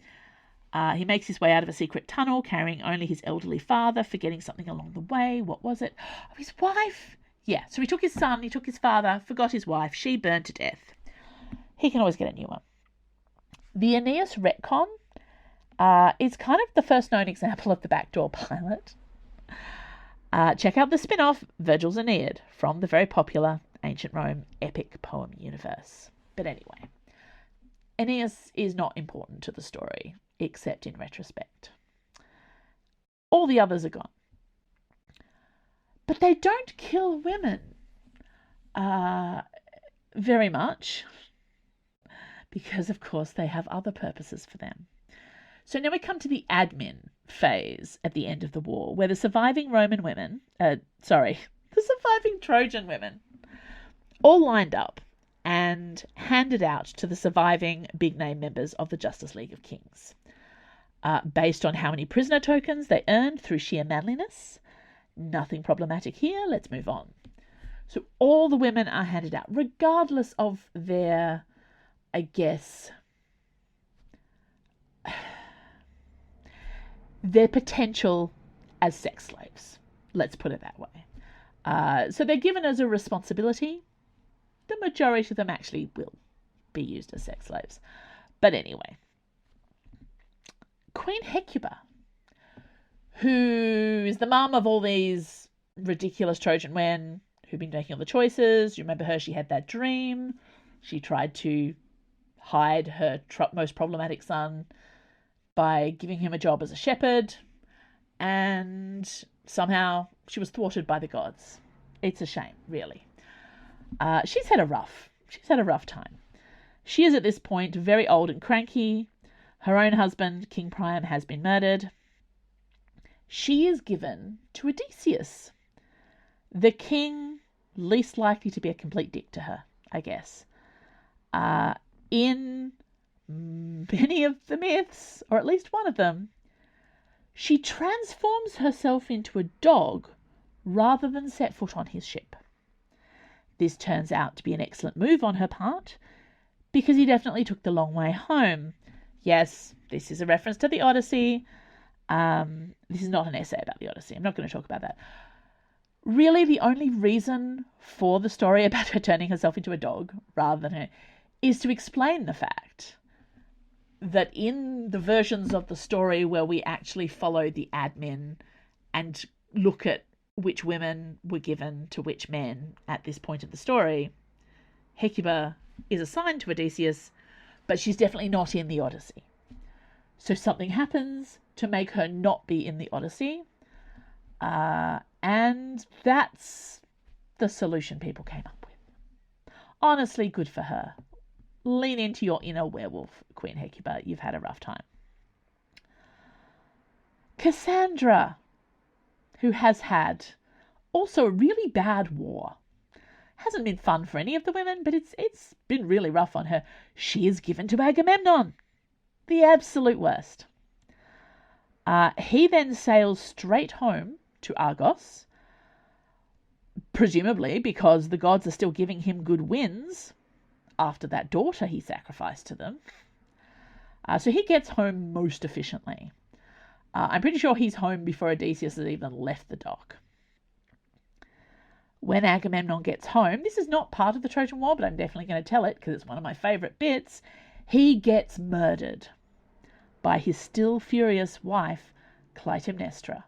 He makes his way out of a secret tunnel, carrying only his elderly father, forgetting something along the way. What was it? Oh, his wife! Yeah, so he took his son, he took his father, forgot his wife, she burned to death. He can always get a new one. The Aeneas retcon is kind of the first known example of the backdoor pilot. Check out the spin-off, Virgil's Aeneid, from the very popular ancient Rome epic poem universe. But anyway, Aeneas is not important to the story, except in retrospect. All the others are gone. But they don't kill women very much, because, of course, they have other purposes for them. So now we come to the admin phase at the end of the war, where the surviving Trojan women all lined up and handed out to the surviving big-name members of the Justice League of Kings. Based on how many prisoner tokens they earned through sheer manliness. Nothing problematic here. Let's move on. So all the women are handed out, regardless of their, I guess, their potential as sex slaves. Let's put it that way. So they're given as a responsibility. The majority of them actually will be used as sex slaves. But anyway, Queen Hecuba, who is the mum of all these ridiculous Trojan men who've been making all the choices. You remember her? She had that dream. She tried to hide her most problematic son by giving him a job as a shepherd, and somehow she was thwarted by the gods. It's a shame, really. She's had a rough time. She is at this point very old and cranky. Her own husband, King Priam, has been murdered. She is given to Odysseus, the king least likely to be a complete dick to her, I guess. In many of the myths, or at least one of them, she transforms herself into a dog rather than set foot on his ship. This turns out to be an excellent move on her part, because he definitely took the long way home. Yes, this is a reference to the Odyssey. This is not an essay about the Odyssey. I'm not going to talk about that. Really, the only reason for the story about her turning herself into a dog rather than her is to explain the fact that in the versions of the story where we actually follow the admin and look at which women were given to which men at this point of the story, Hecuba is assigned to Odysseus, but she's definitely not in the Odyssey. So something happens to make her not be in the Odyssey, and that's the solution people came up with. Honestly, good for her. Lean into your inner werewolf, Queen Hecuba. You've had a rough time. Cassandra, who has had also a really bad war. Hasn't been fun for any of the women, but it's been really rough on her. She is given to Agamemnon, the absolute worst. He then sails straight home to Argos, presumably because the gods are still giving him good winds after that daughter he sacrificed to them. So he gets home most efficiently. I'm pretty sure he's home before Odysseus has even left the dock. When Agamemnon gets home, this is not part of the Trojan War, but I'm definitely going to tell it because it's one of my favourite bits. He gets murdered by his still furious wife, Clytemnestra.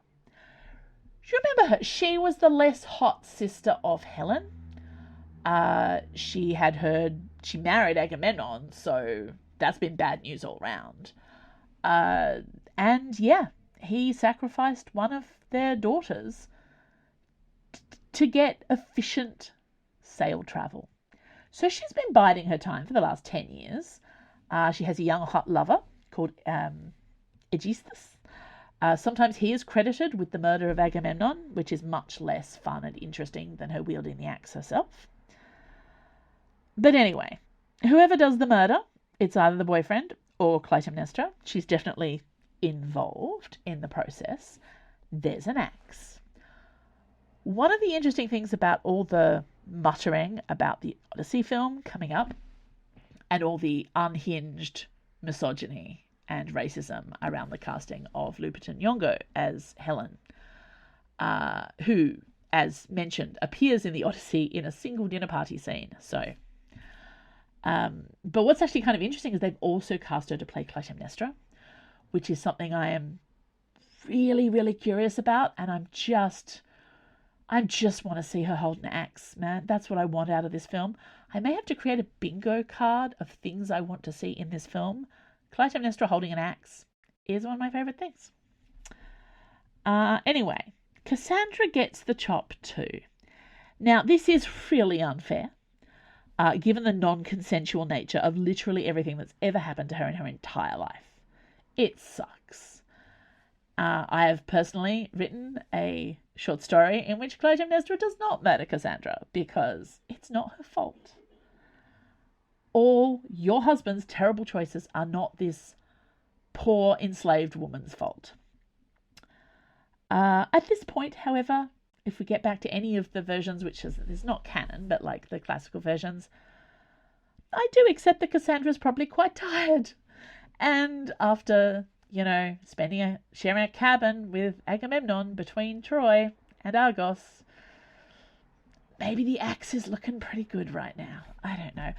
Do you remember her? She was the less hot sister of Helen. She married Agamemnon, so that's been bad news all round. And yeah, he sacrificed one of their daughters to get efficient sail travel. So she's been biding her time for the last 10 years. She has a young hot lover called Aegisthus. Sometimes he is credited with the murder of Agamemnon, which is much less fun and interesting than her wielding the axe herself. But anyway, whoever does the murder, it's either the boyfriend or Clytemnestra. She's definitely involved in the process. There's an axe. One of the interesting things about all the muttering about the Odyssey film coming up and all the unhinged misogyny and racism around the casting of Lupita Nyong'o as Helen, who, as mentioned, appears in the Odyssey in a single dinner party scene. So, but what's actually kind of interesting is they've also cast her to play Clytemnestra, which is something I am really, really curious about, and I just want to see her hold an axe, man. That's what I want out of this film. I may have to create a bingo card of things I want to see in this film. Clytemnestra holding an axe is one of my favourite things. Anyway, Cassandra gets the chop too. Now, this is really unfair, given the non-consensual nature of literally everything that's ever happened to her in her entire life. It sucks. I have personally written a short story in which Clytemnestra does not murder Cassandra because it's not her fault. All your husband's terrible choices are not this poor enslaved woman's fault. At this point, however, if we get back to any of the versions, which is not canon, but like the classical versions, I do accept that Cassandra's probably quite tired. And after sharing a cabin with Agamemnon between Troy and Argos. Maybe the axe is looking pretty good right now. I don't know.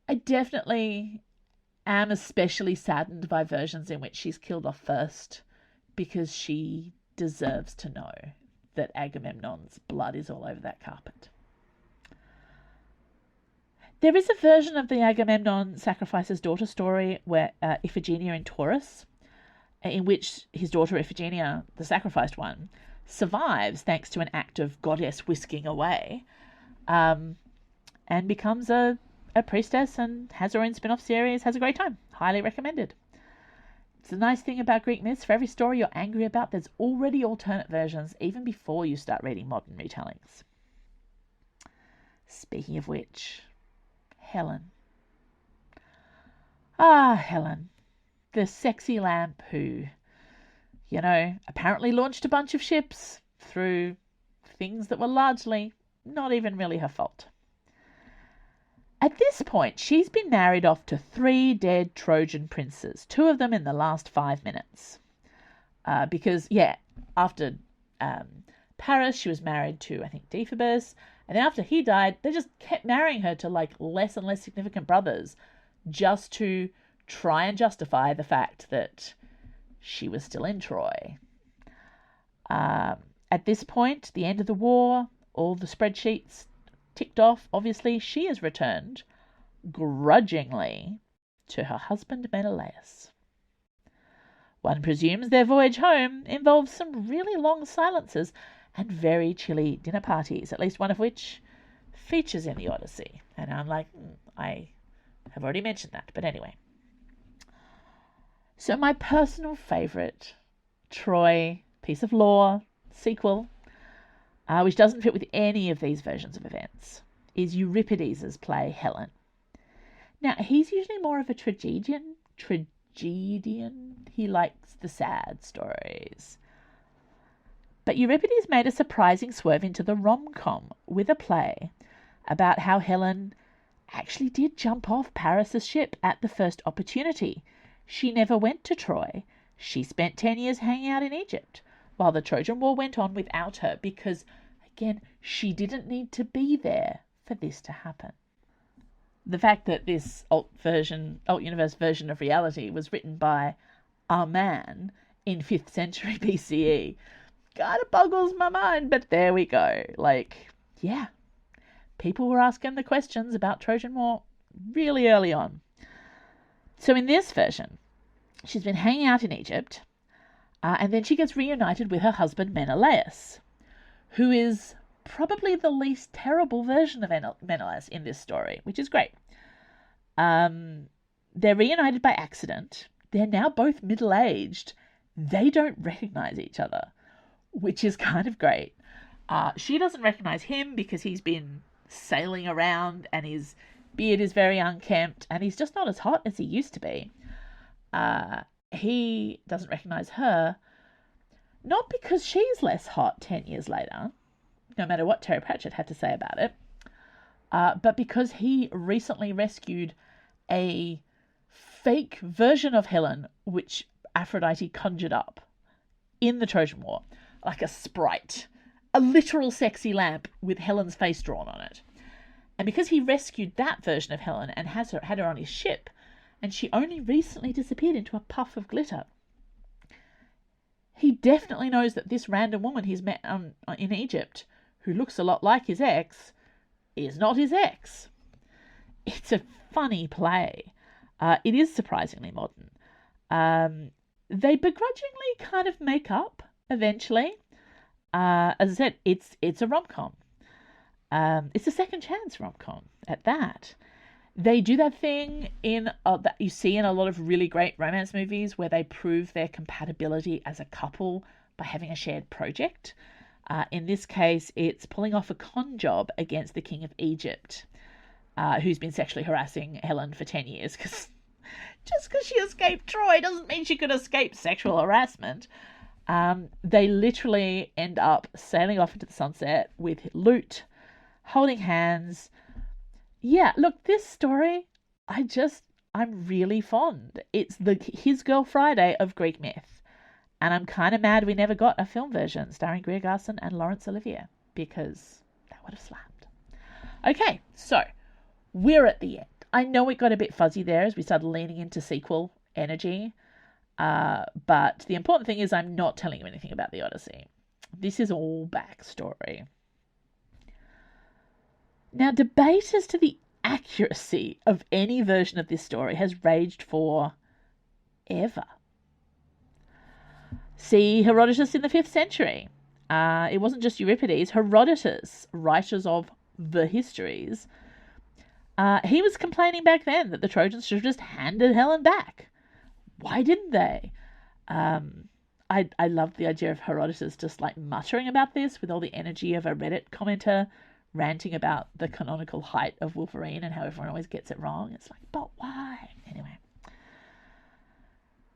I definitely am especially saddened by versions in which she's killed off first, because she deserves to know that Agamemnon's blood is all over that carpet. There is a version of the Agamemnon sacrifices daughter story where Iphigenia in Taurus, in which his daughter Iphigenia, the sacrificed one, survives thanks to an act of goddess whisking away, and becomes a priestess and has her own spin-off series, has a great time. Highly recommended. It's the nice thing about Greek myths. For every story you're angry about, there's already alternate versions even before you start reading modern retellings. Speaking of which, Helen. Helen. The sexy lamp who, apparently launched a bunch of ships through things that were largely not even really her fault. At this point, she's been married off to 3 dead Trojan princes, 2 of them in the last 5 minutes. Because, after Paris, she was married to, I think, Deiphobus, and then after he died, they just kept marrying her to, less and less significant brothers, just to try and justify the fact that she was still in Troy. At this point, the end of the war, all the spreadsheets ticked off. Obviously, she is returned, grudgingly, to her husband Menelaus. One presumes their voyage home involves some really long silences and very chilly dinner parties, at least one of which features in the Odyssey. And I'm like, I have already mentioned that, but anyway. So my personal favourite Troy piece of lore sequel, which doesn't fit with any of these versions of events, is Euripides' play Helen. Now, he's usually more of a tragedian. He likes the sad stories. But Euripides made a surprising swerve into the rom-com with a play about how Helen actually did jump off Paris's ship at the first opportunity. She never went to Troy. She spent 10 years hanging out in Egypt while the Trojan War went on without her because, again, she didn't need to be there for this to happen. The fact that this alt-universe version of reality was written by a man in 5th century BCE kind of boggles my mind, but there we go. People were asking the questions about Trojan War really early on. So in this version, she's been hanging out in Egypt, and then she gets reunited with her husband Menelaus, who is probably the least terrible version of Menelaus in this story, which is great. They're reunited by accident. They're now both middle-aged. They don't recognize each other, which is kind of great. She doesn't recognize him because he's been sailing around and his beard is very unkempt and he's just not as hot as he used to be. He doesn't recognize her, not because she's less hot 10 years later, no matter what Terry Pratchett had to say about it, but because he recently rescued a fake version of Helen, which Aphrodite conjured up in the Trojan War, like a sprite, a literal sexy lamp with Helen's face drawn on it. And because he rescued that version of Helen and had her on his ship, and she only recently disappeared into a puff of glitter, he definitely knows that this random woman he's met in Egypt, who looks a lot like his ex, is not his ex. It's a funny play. It is surprisingly modern. They begrudgingly kind of make up eventually. As I said, it's a rom-com. It's a second chance rom-com at that. They do that thing that you see in a lot of really great romance movies where they prove their compatibility as a couple by having a shared project. In this case, it's pulling off a con job against the king of Egypt, who's been sexually harassing Helen for 10 years. Just because she escaped Troy doesn't mean she could escape sexual harassment. They literally end up sailing off into the sunset with loot, holding hands. Yeah, look, this story, I I'm really fond. It's His Girl Friday of Greek myth. And I'm kind of mad we never got a film version starring Greer Garson and Laurence Olivier, because that would have slapped. Okay, so we're at the end. I know it got a bit fuzzy there as we started leaning into sequel energy, but the important thing is I'm not telling you anything about the Odyssey. This is all backstory. Now, debate as to the accuracy of any version of this story has raged for ever. See Herodotus in the 5th century. It wasn't just Euripides. Herodotus, writers of the histories, he was complaining back then that the Trojans should have just handed Helen back. Why didn't they? I love the idea of Herodotus just like muttering about this with all the energy of a Reddit commenter ranting about the canonical height of Wolverine and how everyone always gets it wrong. It's like, but why? Anyway.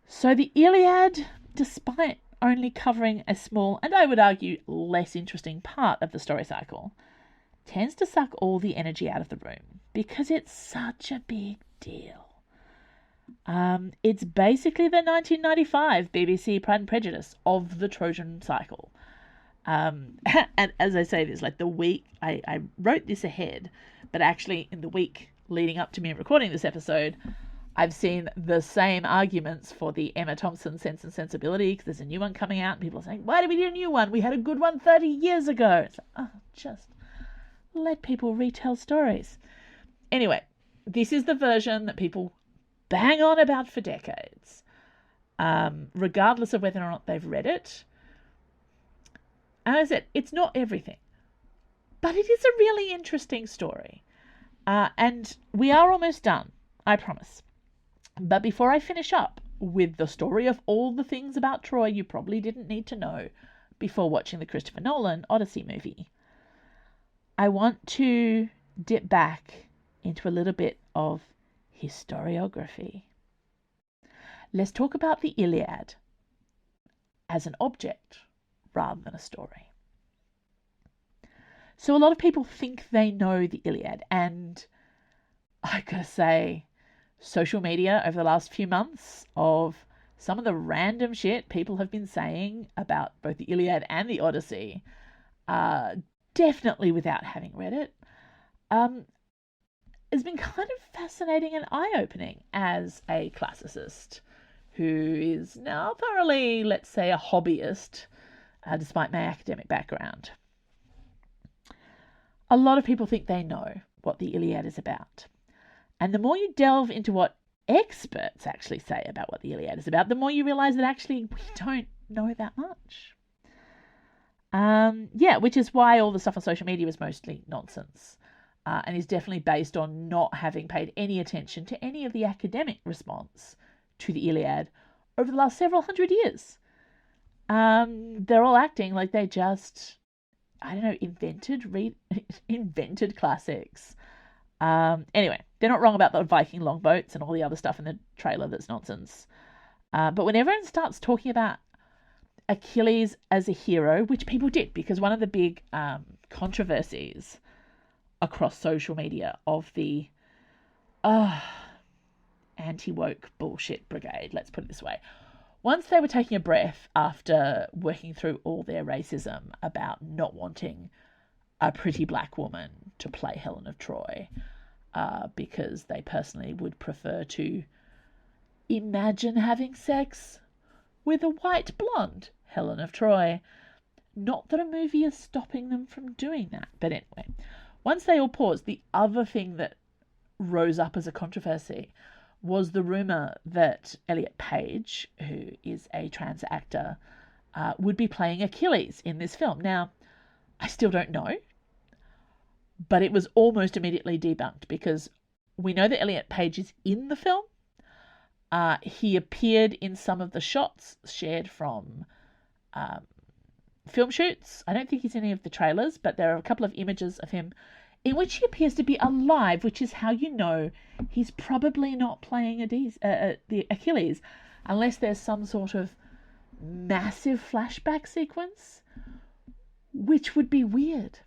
So the Iliad, despite only covering a small, and I would argue less interesting part of the story cycle, tends to suck all the energy out of the room because it's such a big deal. It's basically the 1995 BBC Pride and Prejudice of the Trojan cycle. And as I say this, like the week, I wrote this ahead, but actually in the week leading up to me recording this episode, I've seen the same arguments for the Emma Thompson Sense and Sensibility, because there's a new one coming out, and people are saying, why did we do a new one? We had a good one 30 years ago. It's like, just let people retell stories. Anyway, this is the version that people bang on about for decades, regardless of whether or not they've read it. And as I said, it's not everything, but it is a really interesting story. And we are almost done, I promise. But before I finish up with the story of all the things about Troy you probably didn't need to know before watching the Christopher Nolan Odyssey movie, I want to dip back into a little bit of historiography. Let's talk about the Iliad as an object rather than a story. So a lot of people think they know the Iliad, and I gotta say, social media over the last few months of some of the random shit people have been saying about both the Iliad and the Odyssey, definitely without having read it, has been kind of fascinating and eye-opening as a classicist who is now thoroughly, let's say, a hobbyist, despite my academic background. A lot of people think they know what the Iliad is about. And the more you delve into what experts actually say about what the Iliad is about, the more you realize that actually we don't know that much. Which is why all the stuff on social media is mostly nonsense, and is definitely based on not having paid any attention to any of the academic response to the Iliad over the last several hundred years. They're all acting like they just, invented classics. Anyway, they're not wrong about the Viking longboats and all the other stuff in the trailer that's nonsense. But when everyone starts talking about Achilles as a hero, which people did, because one of the big controversies across social media of the anti-woke bullshit brigade, let's put it this way, once they were taking a breath after working through all their racism about not wanting a pretty black woman to play Helen of Troy, because they personally would prefer to imagine having sex with a white blonde Helen of Troy. Not that a movie is stopping them from doing that, but anyway, once they all paused, the other thing that rose up as a controversy was the rumour that Elliot Page, who is a trans actor, would be playing Achilles in this film. Now, I still don't know, but it was almost immediately debunked, because we know that Elliot Page is in the film. He appeared in some of the shots shared from film shoots. I don't think he's in any of the trailers, but there are a couple of images of him in which he appears to be alive, which is how you know he's probably not playing the Achilles, unless there's some sort of massive flashback sequence, which would be weird.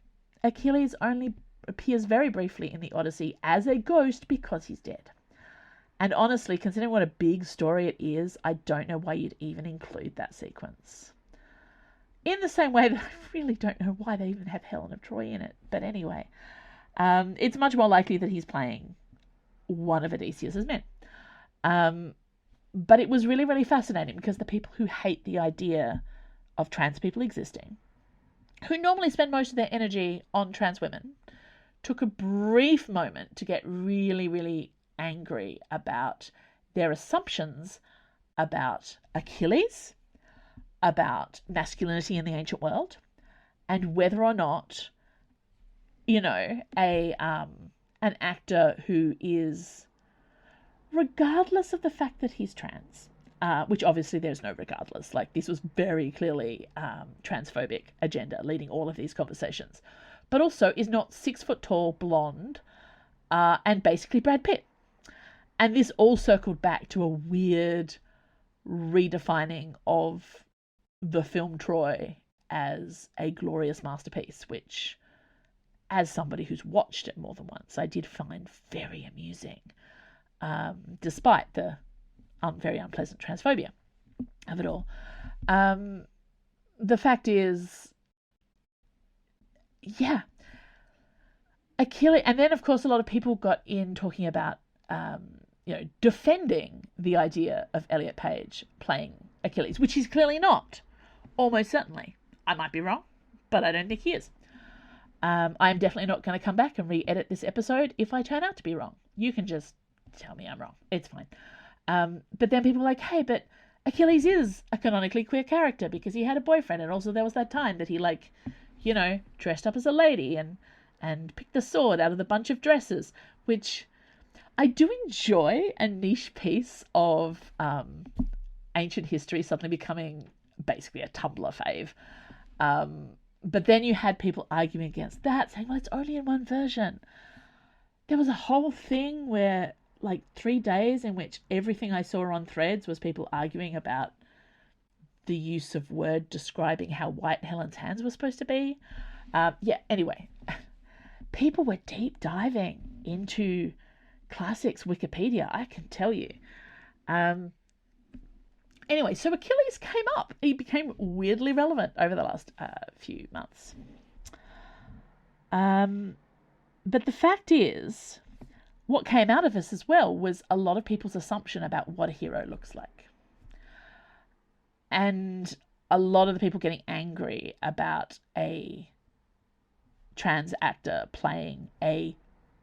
Achilles only appears very briefly in the Odyssey as a ghost because he's dead. And honestly, considering what a big story it is, I don't know why you'd even include that sequence. In the same way that I really don't know why they even have Helen of Troy in it. But anyway, it's much more likely that he's playing one of Odysseus's men. But it was really, really fascinating because the people who hate the idea of trans people existing, who normally spend most of their energy on trans women, took a brief moment to get really, really angry about their assumptions about Achilles, about masculinity in the ancient world, and whether or not, an actor who is, regardless of the fact that he's trans, which obviously there's no regardless, like this was very clearly transphobic agenda leading all of these conversations, but also is not 6 foot tall, blonde, and basically Brad Pitt. And this all circled back to a weird redefining of the film Troy as a glorious masterpiece, which, as somebody who's watched it more than once, I did find very amusing, despite the very unpleasant transphobia of it all. The fact is, yeah, Achilles, and then of course a lot of people got in talking about defending the idea of Elliot Page playing Achilles, which he's clearly not. Almost certainly. I might be wrong, but I don't think he is. I'm definitely not going to come back and re-edit this episode if I turn out to be wrong. You can just tell me I'm wrong. It's fine. But then people were like, hey, but Achilles is a canonically queer character because he had a boyfriend, and also there was that time that he, dressed up as a lady and picked the sword out of the bunch of dresses, which I do enjoy a niche piece of ancient history suddenly becoming basically a Tumblr fave. But then you had people arguing against that, saying, well, it's only in one version. There was a whole thing where, 3 days in which everything I saw on Threads was people arguing about the use of word describing how white Helen's hands were supposed to be. Anyway, people were deep diving into classics Wikipedia, I can tell you. Anyway, so Achilles came up. He became weirdly relevant over the last few months. But the fact is, what came out of this as well was a lot of people's assumption about what a hero looks like. And a lot of the people getting angry about a trans actor playing a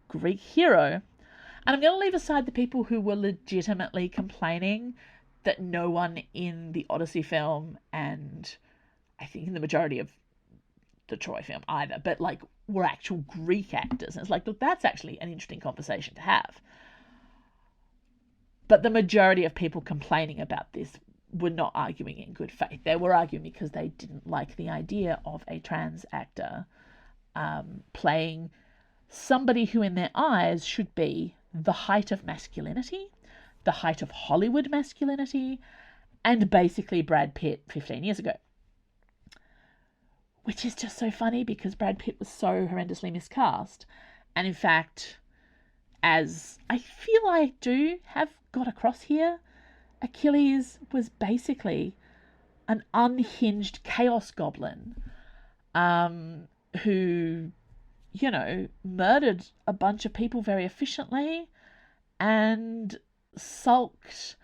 Greek hero. And I'm going to leave aside the people who were legitimately complaining that no one in the Odyssey film, and I think in the majority of the Troy film either, but were actual Greek actors. And it's look, that's actually an interesting conversation to have. But the majority of people complaining about this were not arguing in good faith. They were arguing because they didn't like the idea of a trans actor playing somebody who in their eyes should be the height of masculinity, the height of Hollywood masculinity, and basically Brad Pitt 15 years ago. Which is just so funny because Brad Pitt was so horrendously miscast. And in fact, as I feel I do have got across here, Achilles was basically an unhinged chaos goblin who, murdered a bunch of people very efficiently and sulked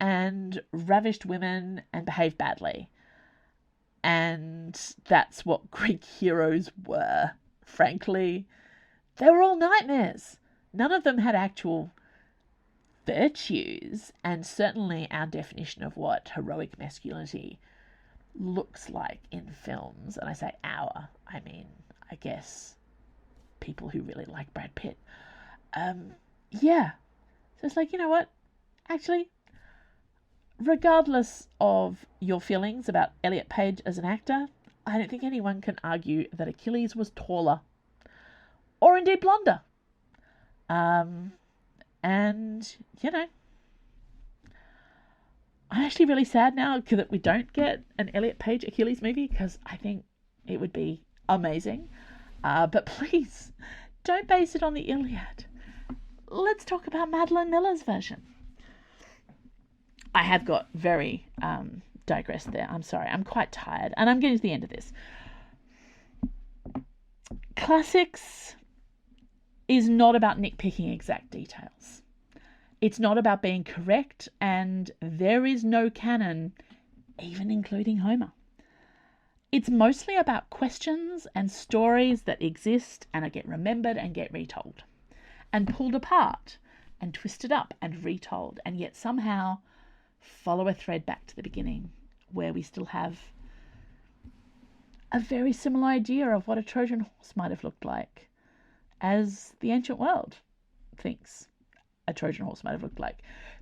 and ravished women and behaved badly. And that's what Greek heroes were, frankly. They were all nightmares. None of them had actual virtues, and certainly our definition of what heroic masculinity looks like in films, and I say our, I mean, I guess people who really like Brad Pitt. So it's you know what? Actually, regardless of your feelings about Elliot Page as an actor, I don't think anyone can argue that Achilles was taller or indeed blonder. And, I'm actually really sad now that we don't get an Elliot Page Achilles movie because I think it would be amazing. But please, don't base it on the Iliad. let's talk about Madeline Miller's version. I have got very digressed there. I'm sorry. I'm quite tired, and I'm getting to the end of this. Classics is not about nitpicking exact details. It's not about being correct, and there is no canon, even including Homer. It's mostly about questions and stories that exist and get remembered and get retold, and pulled apart and twisted up and retold, and yet somehow follow a thread back to the beginning, where we still have a very similar idea of what a Trojan horse might have looked like, as the ancient world thinks a Trojan horse might have looked like.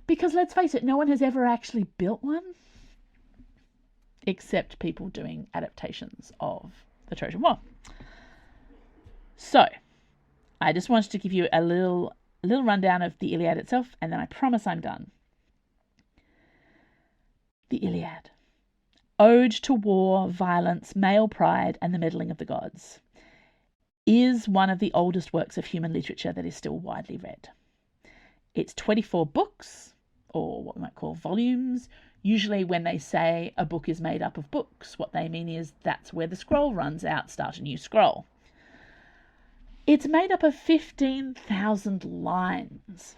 Because let's face it, no one has ever actually built one, except people doing adaptations of the Trojan War. So, I just wanted to give you a little rundown of the Iliad itself, and then I promise I'm done. The Iliad. Ode to war, violence, male pride, and the meddling of the gods, is one of the oldest works of human literature that is still widely read. It's 24 books, or what we might call volumes. Usually when they say a book is made up of books, what they mean is that's where the scroll runs out, start a new scroll. It's made up of 15,000 lines.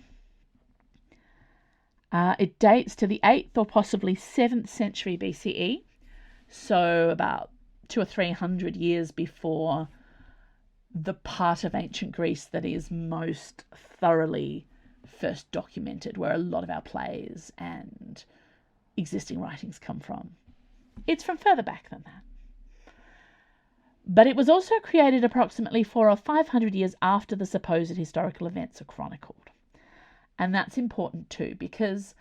It dates to the 8th or possibly 7th century BCE, so about 200 or 300 years before the part of ancient Greece that is most thoroughly first documented, where a lot of our plays and existing writings come from. It's from further back than that. But it was also created approximately 400 or 500 years after the supposed historical events are chronicled. And that's important too, because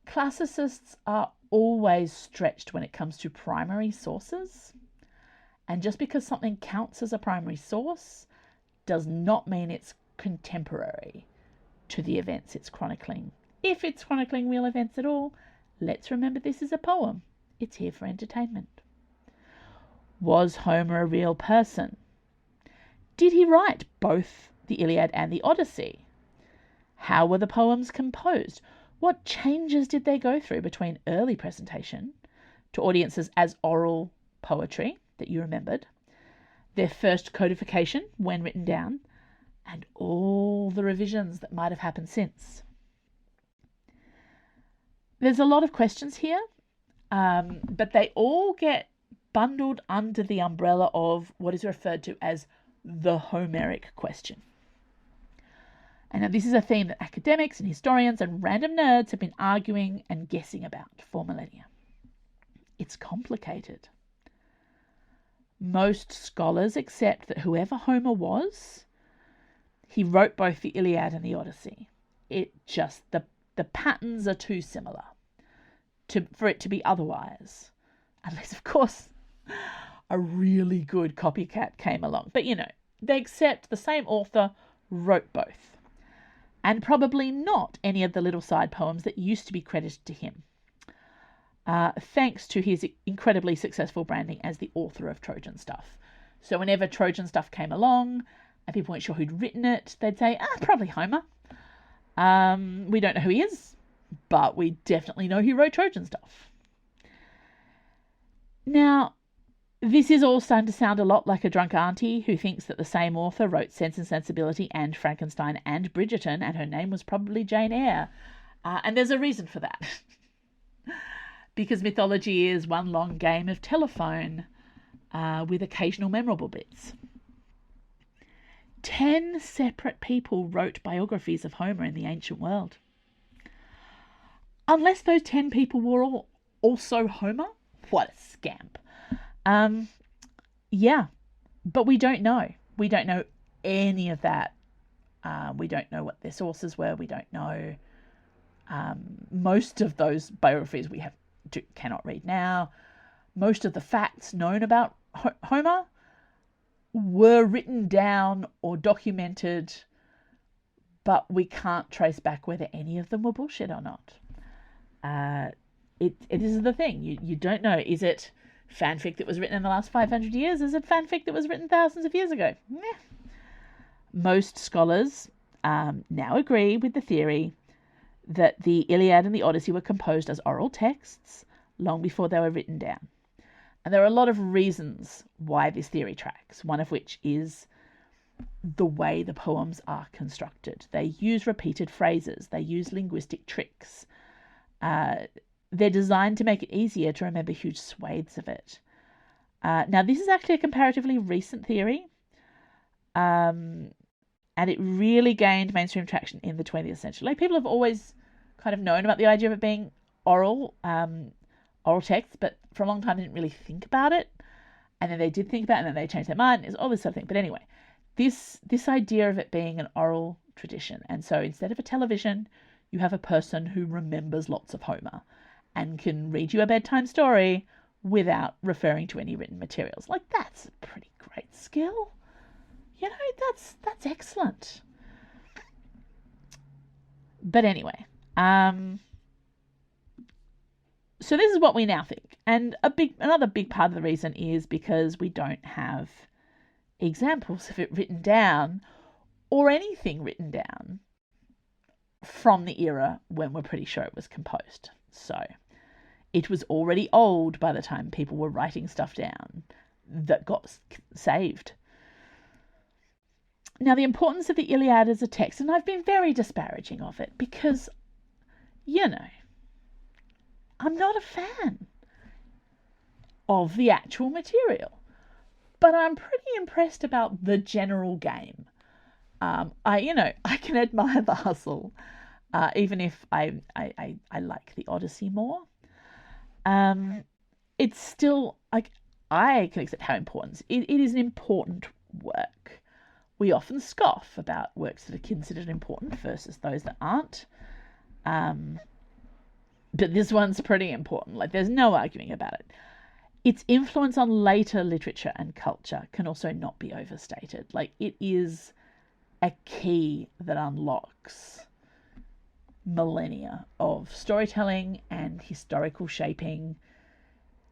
classicists are always stretched when it comes to primary sources. And just because something counts as a primary source does not mean it's contemporary to the events it's chronicling. If it's chronicling real events at all, let's remember this is a poem. It's here for entertainment. Was Homer a real person? Did he write both the Iliad and the Odyssey? How were the poems composed? What changes did they go through between early presentation to audiences as oral poetry that you remembered, their first codification when written down, and all the revisions that might have happened since? There's a lot of questions here, but they all get bundled under the umbrella of what is referred to as the Homeric question. And now this is a theme that academics and historians and random nerds have been arguing and guessing about for millennia. It's complicated. Most scholars accept that whoever Homer was, he wrote both the Iliad and the Odyssey. The patterns are too similar for it to be otherwise. Unless, of course, a really good copycat came along. But, they accept the same author wrote both. And probably not any of the little side poems that used to be credited to him, thanks to his incredibly successful branding as the author of Trojan stuff. So whenever Trojan stuff came along and people weren't sure who'd written it, they'd say, probably Homer. We don't know who he is, but we definitely know who wrote Trojan stuff. Now, this is all starting to sound a lot like a drunk auntie who thinks that the same author wrote Sense and Sensibility and Frankenstein and Bridgerton, and her name was probably Jane Eyre. And there's a reason for that. Because mythology is one long game of telephone with occasional memorable bits. 10 separate people wrote biographies of Homer in the ancient world. Unless those 10 people were all also Homer, what a scamp. Yeah, but we don't know. We don't know any of that. We don't know what their sources were. We don't know. Most of those biographies we cannot read now. Most of the facts known about Homer were written down or documented, but we can't trace back whether any of them were bullshit or not. It is the thing. You don't know. Is it fanfic that was written in the last 500 years? Is it fanfic that was written thousands of years ago? Most scholars now agree with the theory that the Iliad and the Odyssey were composed as oral texts long before they were written down. And there are a lot of reasons why this theory tracks, one of which is the way the poems are constructed. They use repeated phrases. They use linguistic tricks. They're designed to make it easier to remember huge swathes of it. Now, this is actually a comparatively recent theory, and it really gained mainstream traction in the 20th century. Like, people have always kind of known about the idea of it being oral text, but for a long time they didn't really think about it. And then they did think about it, and then they changed their mind. It's all this sort of thing. But anyway, this idea of it being an oral tradition. And so instead of a television, you have a person who remembers lots of Homer and can read you a bedtime story without referring to any written materials. Like, that's a pretty great skill. You know, that's excellent. But anyway, so this is what we now think. And another big part of the reason is because we don't have examples of it written down, or anything written down, from the era when we're pretty sure it was composed. So it was already old by the time people were writing stuff down that got saved. Now, the importance of the Iliad as a text, and I've been very disparaging of it because, you know, I'm not a fan of the actual material, but I'm pretty impressed about the general game. I can admire the hustle, even if I like the Odyssey more. It's still, like, I can accept how important it is. An important work. We often scoff about works that are considered important versus those that aren't. But this one's pretty important. Like, there's no arguing about it. Its influence on later literature and culture can also not be overstated. Like, it is a key that unlocks millennia of storytelling and historical shaping.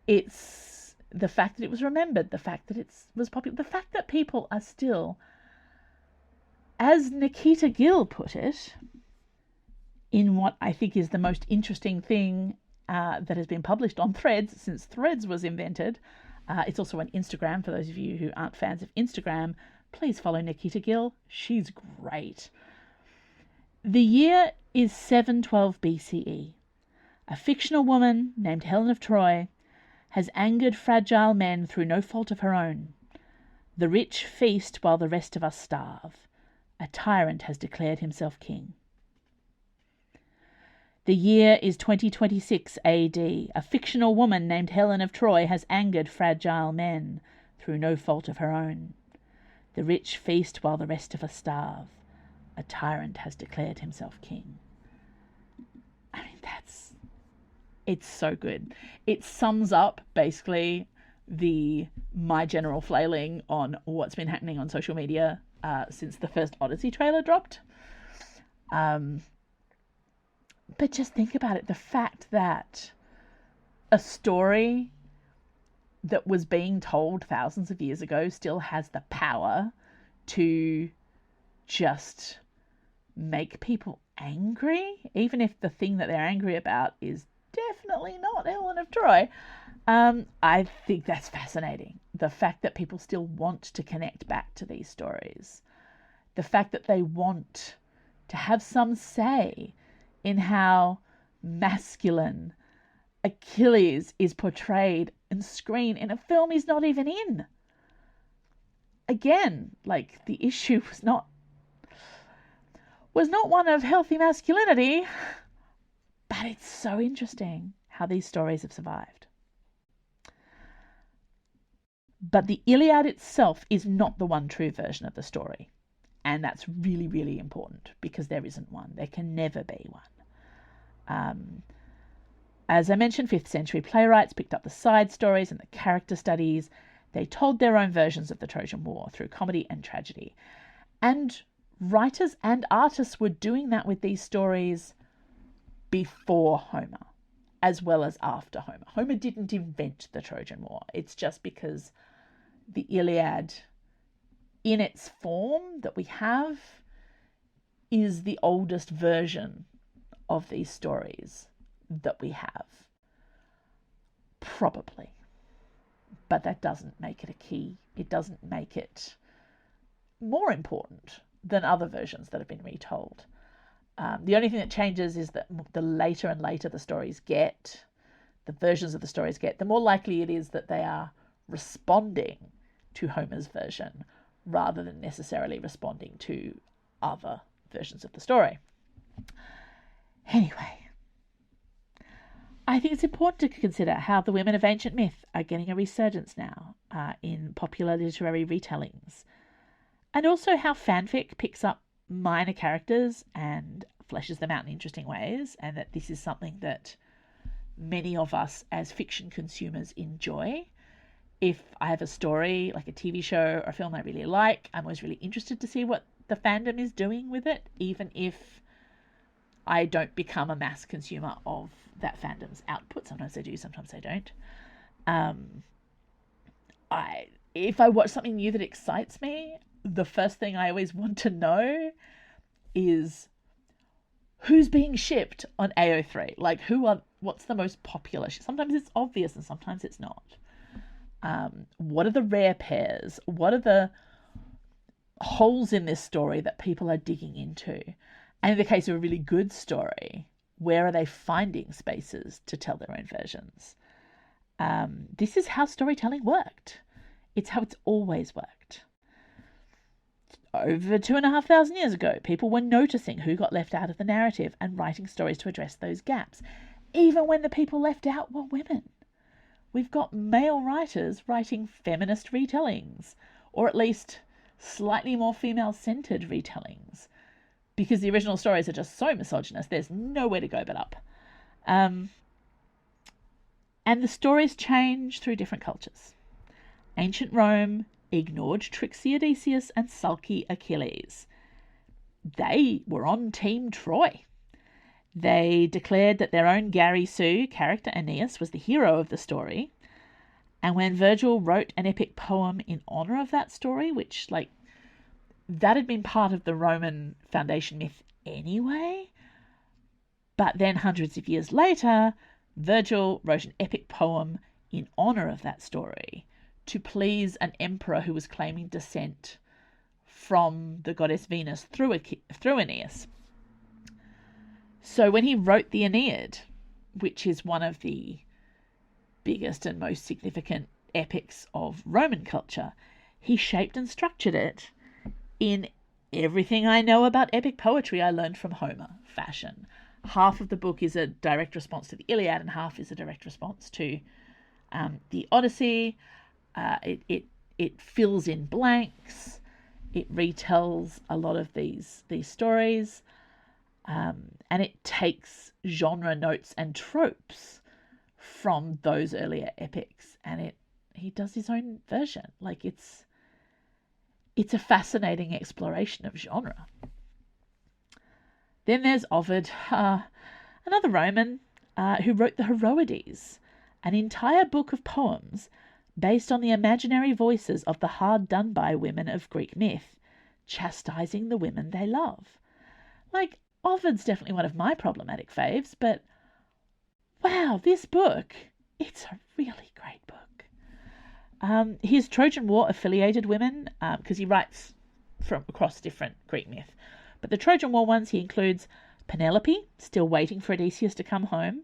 It's the fact that it was remembered, the fact that it was popular, the fact that people are still, as Nikita Gill put it, in what I think is the most interesting thing that has been published on Threads since Threads was invented. It's also on Instagram. For those of you who aren't fans of Instagram, please follow Nikita Gill. She's great. The year is 712 BCE. A fictional woman named Helen of Troy has angered fragile men through no fault of her own. The rich feast while the rest of us starve. A tyrant has declared himself king. The year is 2026 AD. A fictional woman named Helen of Troy has angered fragile men through no fault of her own. The rich feast while the rest of us starve. A tyrant has declared himself king. I mean, it's so good. It sums up basically my general flailing on what's been happening on social media since the first Odyssey trailer dropped. But just think about it. The fact that a story that was being told thousands of years ago still has the power to just make people angry, even if the thing that they're angry about is definitely not Helen of Troy. I think that's fascinating. The fact that people still want to connect back to these stories. The fact that they want to have some say in how masculine Achilles is portrayed on screen in a film he's not even in. Again, like, the issue was not one of healthy masculinity, but it's so interesting how these stories have survived. But the Iliad itself is not the one true version of the story. And that's really, really important, because there isn't one. There can never be one. As I mentioned, 5th century playwrights picked up the side stories and the character studies. They told their own versions of the Trojan War through comedy and tragedy. And writers and artists were doing that with these stories before Homer, as well as after Homer. Homer didn't invent the Trojan War. It's just because the Iliad, in its form that we have, is the oldest version of these stories that we have? Probably. But that doesn't make it a key. It doesn't make it more important than other versions that have been retold. The only thing that changes is that the later and later the stories get, the versions of the stories get, the more likely it is that they are responding to Homer's version rather than necessarily responding to other versions of the story. Anyway, I think it's important to consider how the women of ancient myth are getting a resurgence now in popular literary retellings, and also how fanfic picks up minor characters and fleshes them out in interesting ways, and that this is something that many of us as fiction consumers enjoy. If I have a story, like a TV show or a film I really like, I'm always really interested to see what the fandom is doing with it, even if I don't become a mass consumer of that fandom's output. Sometimes I do, sometimes I don't. If I watch something new that excites me, the first thing I always want to know is who's being shipped on AO3. Like, what's the most popular? Sometimes it's obvious and sometimes it's not. What are the rare pairs? What are the holes in this story that people are digging into? And in the case of a really good story, where are they finding spaces to tell their own versions? This is how storytelling worked. It's how it's always worked. Over 2,500 years ago, people were noticing who got left out of the narrative and writing stories to address those gaps, even when the people left out were women. We've got male writers writing feminist retellings, or at least slightly more female-centered retellings, because the original stories are just so misogynist, there's nowhere to go but up. And the stories change through different cultures. Ancient Rome ignored tricksy Odysseus and sulky Achilles. They were on Team Troy. They declared that their own Gary Sue character Aeneas was the hero of the story. And when Virgil wrote an epic poem in honor of that story, which, that had been part of the Roman foundation myth anyway, but then hundreds of years later, Virgil wrote an epic poem in honor of that story to please an emperor who was claiming descent from the goddess Venus through Aeneas. So when he wrote the Aeneid, which is one of the biggest and most significant epics of Roman culture, he shaped and structured it in everything I know about epic poetry I learned from Homer fashion. Half of the book is a direct response to the Iliad and half is a direct response to the Odyssey. It fills in blanks. It retells a lot of these stories. And it takes genre notes and tropes from those earlier epics, and he does his own version. It's a fascinating exploration of genre. Then there's Ovid, another Roman, who wrote the Heroides, an entire book of poems based on the imaginary voices of the hard-done-by women of Greek myth, chastising the women they love. Ovid's definitely one of my problematic faves, but wow, this book, it's a really great book. His Trojan War affiliated women, because he writes from across different Greek myth. But the Trojan War ones, he includes Penelope, still waiting for Odysseus to come home,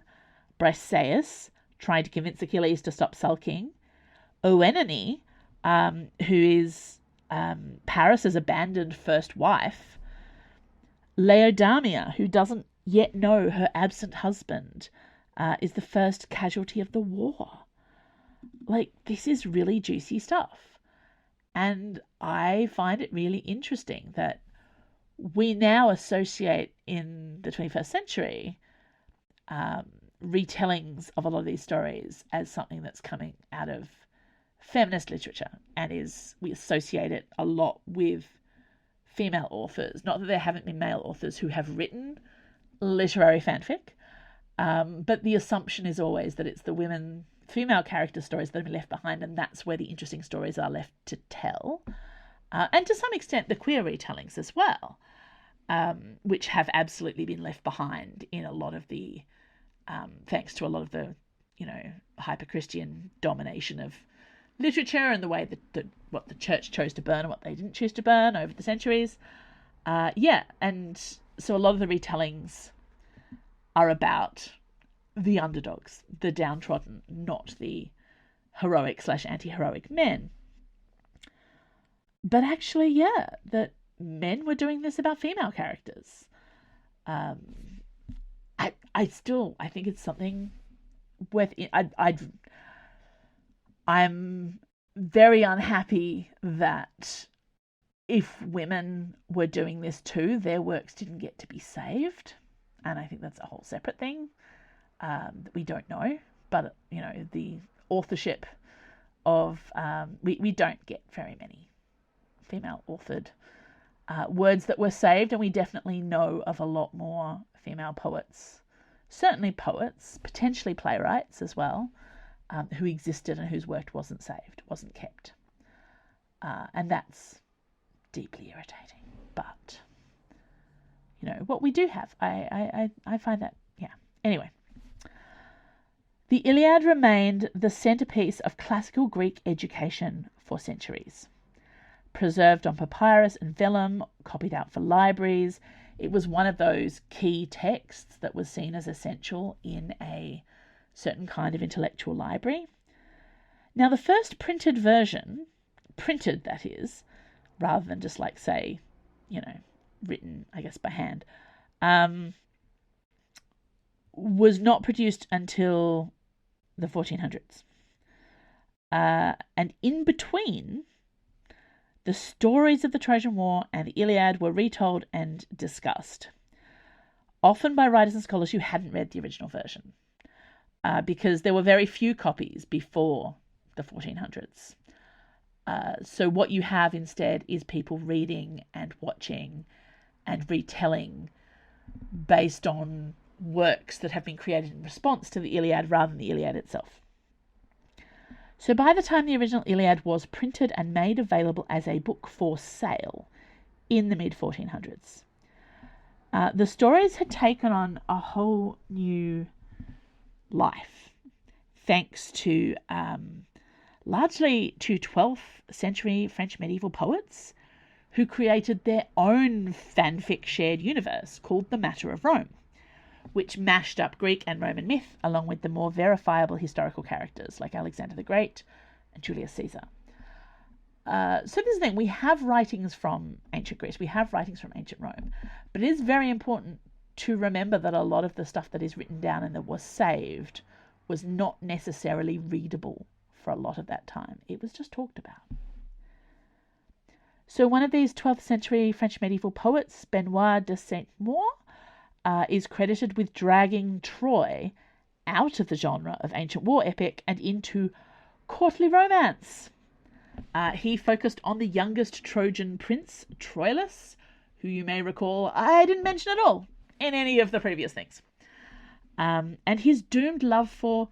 Briseis, trying to convince Achilles to stop sulking, Oenone, who is Paris's abandoned first wife, Laodamia, who doesn't yet know her absent husband, is the first casualty of the war. This is really juicy stuff. And I find it really interesting that we now associate in the 21st century retellings of a lot of these stories as something that's coming out of feminist literature, and we associate it a lot with female authors. Not that there haven't been male authors who have written literary fanfic, but the assumption is always that it's the female character stories that have been left behind, and that's where the interesting stories are left to tell. And to some extent, the queer retellings as well. which have absolutely been left behind in a lot of the, thanks to a lot of the, hyper-Christian domination of literature and the way that what the church chose to burn and what they didn't choose to burn over the centuries. And so a lot of the retellings are about the underdogs, the downtrodden, not the heroic/anti-heroic men. But actually, that men were doing this about female characters. I think it's something worth. I'm very unhappy that if women were doing this too, their works didn't get to be saved, and I think that's a whole separate thing that we don't know. But the authorship of we don't get very many female authored words that were saved, and we definitely know of a lot more female poets, certainly poets, potentially playwrights as well, who existed and whose work wasn't saved, wasn't kept, and that's deeply irritating. But what we do have, I find that, anyway. The Iliad remained the centerpiece of classical Greek education for centuries. Preserved on papyrus and vellum, copied out for libraries, it was one of those key texts that was seen as essential in a certain kind of intellectual library. Now, the first printed version, printed that is, rather than just written, I guess, by hand, was not produced until the 1400s. And in between, the stories of the Trojan War and the Iliad were retold and discussed, often by writers and scholars who hadn't read the original version, because there were very few copies before the 1400s. So what you have instead is people reading and watching and retelling based on works that have been created in response to the Iliad rather than the Iliad itself. So by the time the original Iliad was printed and made available as a book for sale in the mid-1400s, the stories had taken on a whole new life, thanks to largely to 12th century French medieval poets who created their own fanfic shared universe called the Matter of Rome, which mashed up Greek and Roman myth along with the more verifiable historical characters like Alexander the Great and Julius Caesar. So this is the thing, we have writings from ancient Greece, we have writings from ancient Rome, but it is very important to remember that a lot of the stuff that is written down and that was saved was not necessarily readable for a lot of that time. It was just talked about. So one of these 12th century French medieval poets, Benoit de Saint-Maur, is credited with dragging Troy out of the genre of ancient war epic and into courtly romance. He focused on the youngest Trojan prince, Troilus, who you may recall I didn't mention at all in any of the previous things, and his doomed love for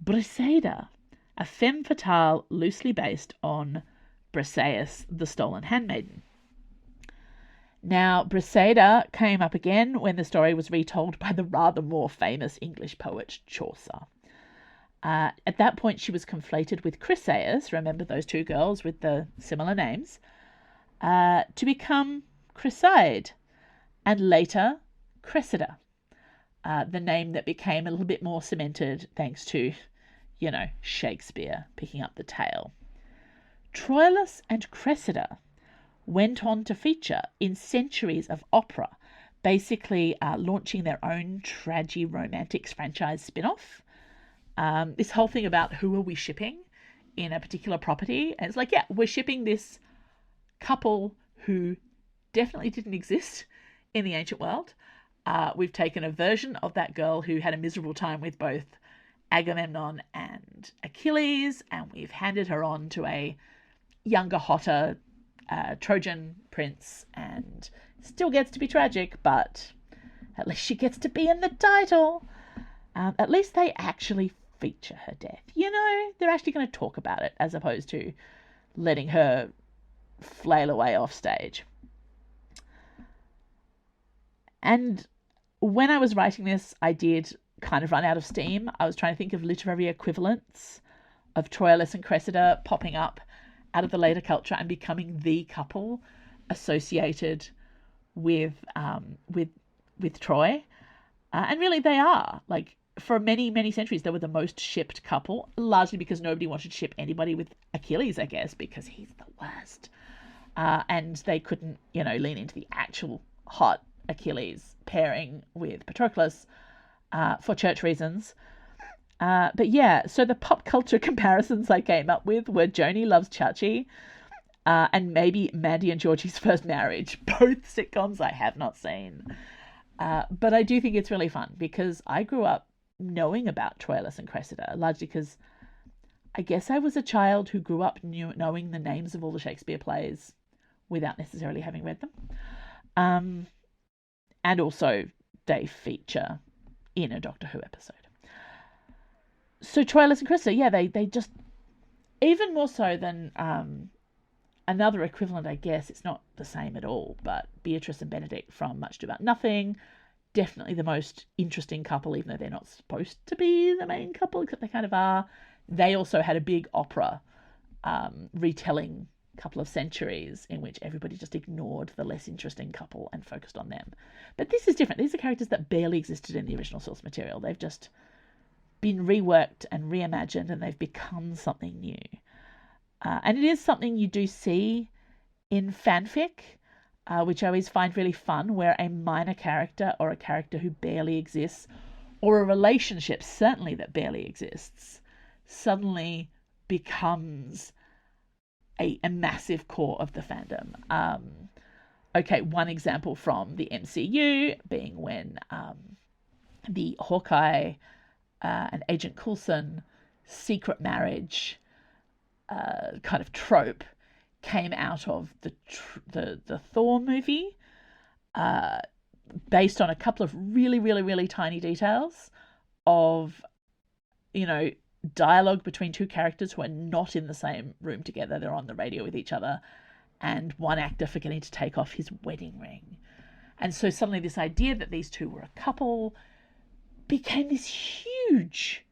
Briseida, a femme fatale loosely based on Briseis, the stolen handmaiden. Now, Briseida came up again when the story was retold by the rather more famous English poet Chaucer. At that point, she was conflated with Chryseis, remember those two girls with the similar names, to become Chryseid, and later Cressida, the name that became a little bit more cemented thanks to, Shakespeare picking up the tale. Troilus and Cressida went on to feature in centuries of opera, basically launching their own tragi-romantics franchise spin-off. This whole thing about who are we shipping in a particular property, and it's we're shipping this couple who definitely didn't exist in the ancient world. We've taken a version of that girl who had a miserable time with both Agamemnon and Achilles, and we've handed her on to a younger, hotter Trojan prince, and still gets to be tragic, but at least she gets to be in the title. At least they actually feature her death. They're actually going to talk about it as opposed to letting her flail away off stage. And when I was writing this, I did kind of run out of steam. I was trying to think of literary equivalents of Troilus and Cressida popping up out of the later culture and becoming the couple associated with Troy. And really they are. Like, for many, many centuries, they were the most shipped couple, largely because nobody wanted to ship anybody with Achilles, I guess, because he's the worst. And they couldn't, lean into the actual hot Achilles pairing with Patroclus for church reasons. But yeah, so the pop culture comparisons I came up with were Joni Loves Chachi and maybe Mandy and Georgie's First Marriage, both sitcoms I have not seen. But I do think it's really fun because I grew up knowing about Troilus and Cressida, largely because I guess I was a child who grew up knowing the names of all the Shakespeare plays without necessarily having read them. And also they feature in a Doctor Who episode. So Troilus and Cressida, yeah, they just, even more so than another equivalent, I guess, it's not the same at all, but Beatrice and Benedict from Much Ado About Nothing, definitely the most interesting couple, even though they're not supposed to be the main couple, except they kind of are. They also had a big opera retelling couple of centuries in which everybody just ignored the less interesting couple and focused on them. But this is different. These are characters that barely existed in the original source material. They've just been reworked and reimagined, and they've become something new. And it is something you do see in fanfic, which I always find really fun, where a minor character or a character who barely exists, or a relationship certainly that barely exists, suddenly becomes a massive core of the fandom. One example from the MCU being when the Hawkeye and Agent Coulson secret marriage kind of trope came out of the Thor movie, based on a couple of really, really, really tiny details of, dialogue between two characters who are not in the same room together. They're on the radio with each other, and one actor forgetting to take off his wedding ring. And so suddenly this idea that these two were a couple became this huge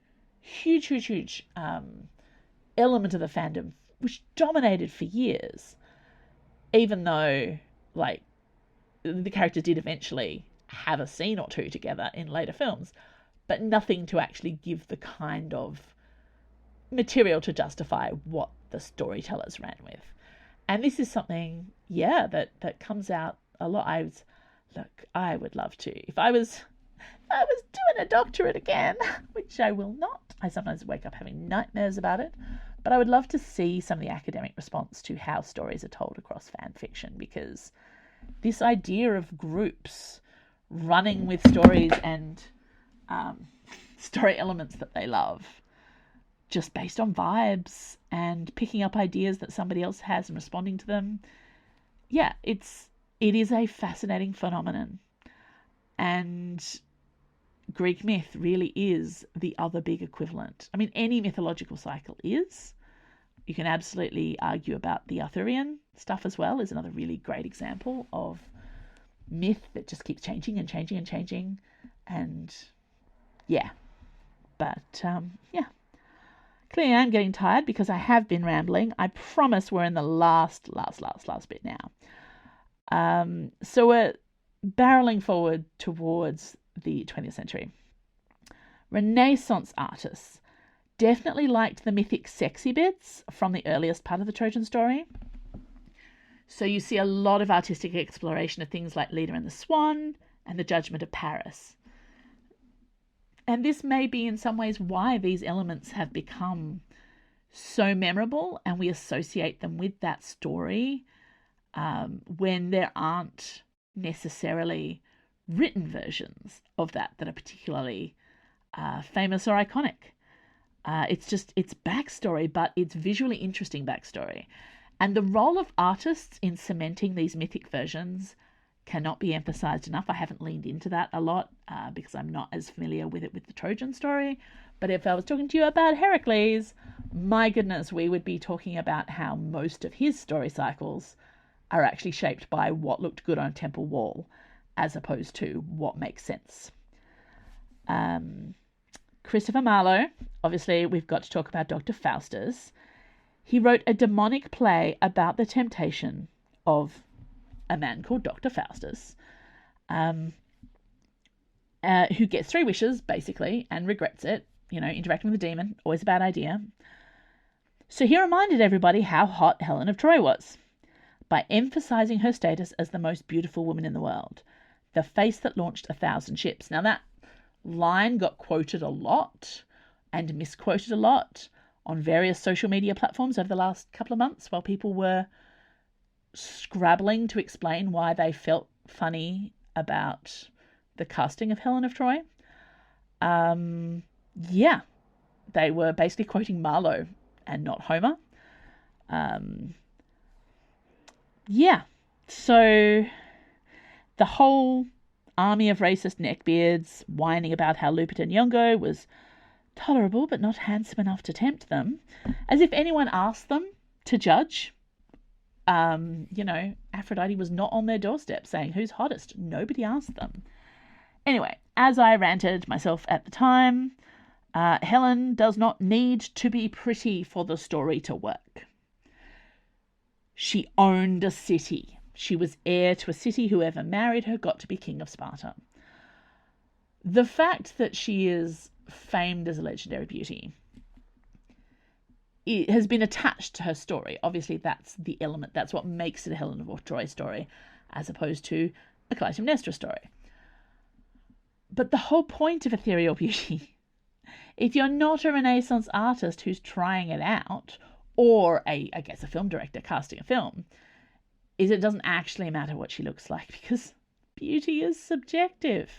element of the fandom, which dominated for years, even though, like, the characters did eventually have a scene or two together in later films, but nothing to actually give the kind of material to justify what the storytellers ran with. And this is something, that comes out a lot. I would love to, if I was doing a doctorate again, which I will not. I sometimes wake up having nightmares about it, but I would love to see some of the academic response to how stories are told across fan fiction, because this idea of groups running with stories and story elements that they love, just based on vibes and picking up ideas that somebody else has and responding to them. Yeah, it is a fascinating phenomenon. And Greek myth really is the other big equivalent. I mean, any mythological cycle is. You can absolutely argue about the Arthurian stuff as well, is another really great example of myth that just keeps changing and changing and changing. And yeah, but clearly I'm getting tired because I have been rambling. I promise we're in the last bit now. So we're barreling forward towards the 20th century. Renaissance artists definitely liked the mythic sexy bits from the earliest part of the Trojan story. So you see a lot of artistic exploration of things like Leda and the Swan and the Judgment of Paris. And this may be in some ways why these elements have become so memorable, and we associate them with that story when there aren't necessarily written versions of that are particularly famous or iconic. It's backstory, but it's visually interesting backstory. And the role of artists in cementing these mythic versions cannot be emphasized enough. I haven't leaned into that a lot because I'm not as familiar with it with the Trojan story. But if I was talking to you about Heracles, my goodness, we would be talking about how most of his story cycles are actually shaped by what looked good on a temple wall as opposed to what makes sense. Christopher Marlowe, obviously we've got to talk about Dr. Faustus. He wrote a demonic play about the temptation of a man called Dr. Faustus, who gets 3 wishes, basically, and regrets it. Interacting with a demon, always a bad idea. So he reminded everybody how hot Helen of Troy was, by emphasizing her status as the most beautiful woman in the world, the face that launched 1,000 ships. Now that line got quoted a lot and misquoted a lot on various social media platforms over the last couple of months while people were scrabbling to explain why they felt funny about the casting of Helen of Troy. They were basically quoting Marlowe and not Homer. So the whole army of racist neckbeards whining about how Lupita Nyong'o was tolerable but not handsome enough to tempt them, as if anyone asked them to judge. Aphrodite was not on their doorstep saying who's hottest. Nobody asked them. Anyway, as I ranted myself at the time, Helen does not need to be pretty for the story to work. She owned a city. She was heir to a city. Whoever married her got to be king of Sparta. The fact that she is famed as a legendary beauty, it has been attached to her story. Obviously, that's the element. That's what makes it a Helen of Troy story, as opposed to a Clytemnestra story. But the whole point of ethereal beauty, if you're not a Renaissance artist who's trying it out, or a film director casting a film, is it doesn't actually matter what she looks like, because beauty is subjective.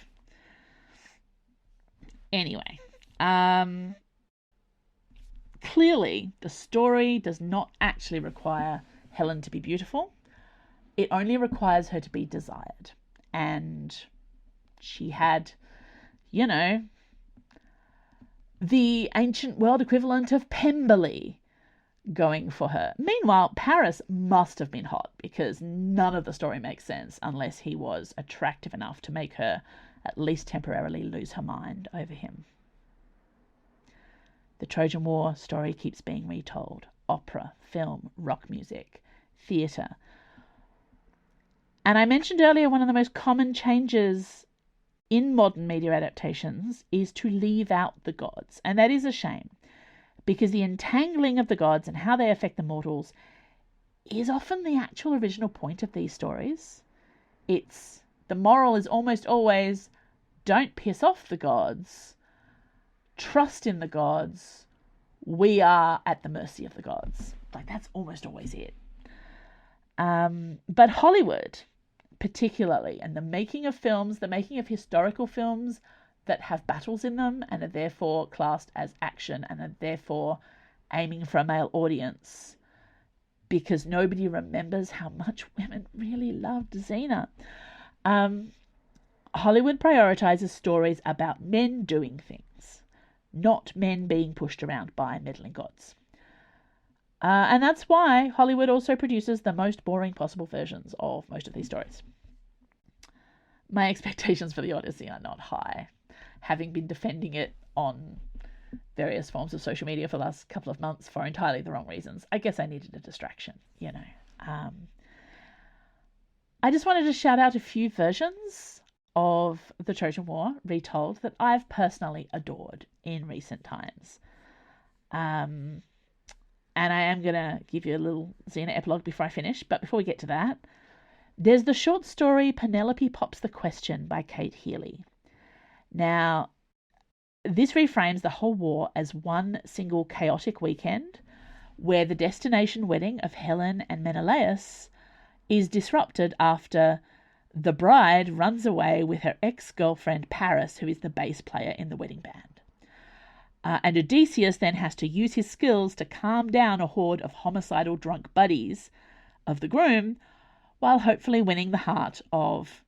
Anyway, clearly the story does not actually require Helen to be beautiful. It only requires her to be desired. And she had, the ancient world equivalent of Pemberley going for her. Meanwhile, Paris must have been hot, because none of the story makes sense unless he was attractive enough to make her at least temporarily lose her mind over him. The Trojan War story keeps being retold. Opera, film, rock music, theatre. And I mentioned earlier one of the most common changes in modern media adaptations is to leave out the gods. And that is a shame, because the entangling of the gods and how they affect the mortals is often the actual original point of these stories. The moral is almost always, don't piss off the gods, trust in the gods, we are at the mercy of the gods. That's almost always it. But Hollywood, particularly, and the making of films, the making of historical films that have battles in them and are therefore classed as action and are therefore aiming for a male audience, because nobody remembers how much women really loved Xena. Hollywood prioritizes stories about men doing things, not men being pushed around by meddling gods. And that's why Hollywood also produces the most boring possible versions of most of these stories. My expectations for the Odyssey are not high, having been defending it on various forms of social media for the last couple of months for entirely the wrong reasons. I guess I needed a distraction, I just wanted to shout out a few versions of the Trojan War retold that I've personally adored in recent times. And I am going to give you a little Xena epilogue before I finish, but before we get to that, there's the short story Penelope Pops the Question by Kate Healy. Now, this reframes the whole war as one single chaotic weekend where the destination wedding of Helen and Menelaus is disrupted after the bride runs away with her ex-girlfriend Paris, who is the bass player in the wedding band. And Odysseus then has to use his skills to calm down a horde of homicidal drunk buddies of the groom, while hopefully winning the heart of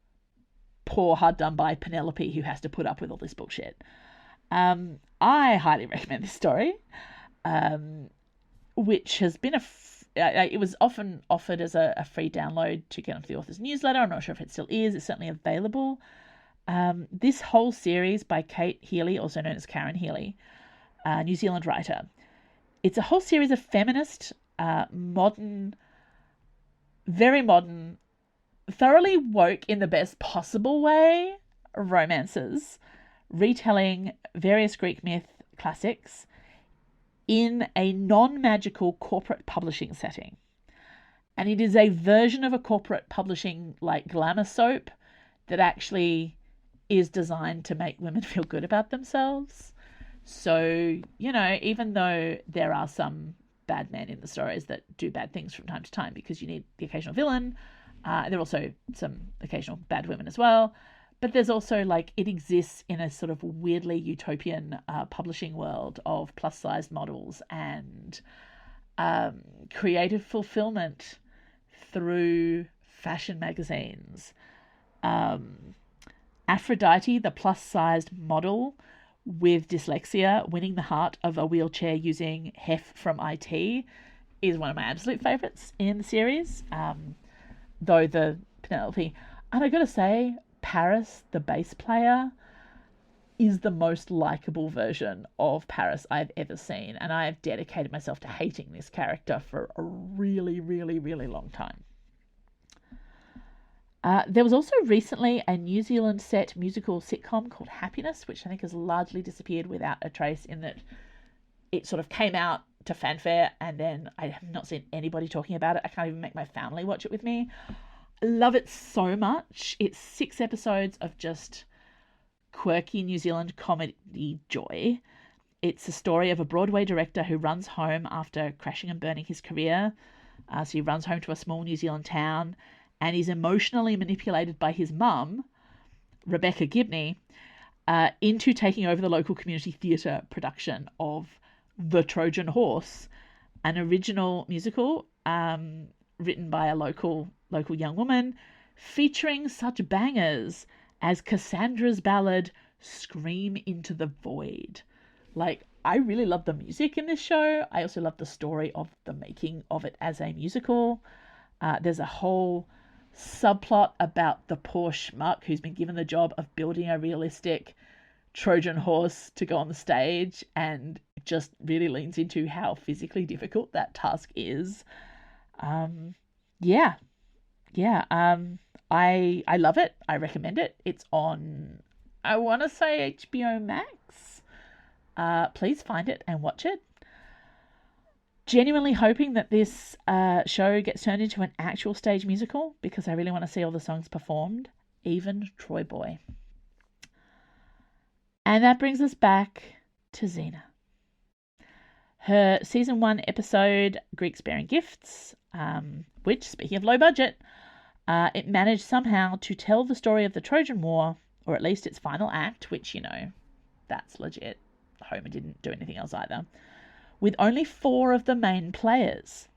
poor, hard-done-by Penelope, who has to put up with all this bullshit. I highly recommend this story, which has been it was often offered as a free download to get onto the author's newsletter. I'm not sure if it still is. It's certainly available. This whole series by Kate Healy, also known as Karen Healy, a New Zealand writer, it's a whole series of feminist, modern, very modern, thoroughly woke in the best possible way romances, retelling various Greek myth classics in a non-magical corporate publishing setting. And it is a version of a corporate publishing like glamour soap that actually is designed to make women feel good about themselves. So, even though there are some bad men in the stories that do bad things from time to time, because you need the occasional villain, there are also some occasional bad women as well. But there's also, it exists in a sort of weirdly utopian publishing world of plus-sized models and creative fulfillment through fashion magazines. Aphrodite, the plus-sized model with dyslexia, winning the heart of a wheelchair-using Hef from IT, is one of my absolute favourites in the series. Though the Penelope, and I gotta say, Paris, the bass player, is the most likable version of Paris I've ever seen, and I have dedicated myself to hating this character for a really, really, really long time. There was also recently a New Zealand set musical sitcom called Happiness, which I think has largely disappeared without a trace, in that it sort of came out to fanfare and then I have not seen anybody talking about it. I can't even make my family watch it with me. I love it so much. It's 6 episodes of just quirky New Zealand comedy joy. It's a story of a Broadway director who runs home after crashing and burning his career. So he runs home to a small New Zealand town and is emotionally manipulated by his mum, Rebecca Gibney, into taking over the local community theatre production of The Trojan Horse, an original musical written by a local young woman, featuring such bangers as Cassandra's ballad Scream into the Void. I really love the music in this show. I also love the story of the making of it as a musical. There's a whole subplot about the poor schmuck who's been given the job of building a realistic Trojan horse to go on the stage, and just really leans into how physically difficult that task is. I love it. I recommend it. It's on, I want to say, HBO Max. Please find it and watch it. Genuinely hoping that this show gets turned into an actual stage musical, because I really want to see all the songs performed, even Troy Boy. And that brings us back to Xena. Her season 1 episode, Greeks Bearing Gifts, which, speaking of low budget, it managed somehow to tell the story of the Trojan War, or at least its final act, which, that's legit. Homer didn't do anything else either, with only 4 of the main players.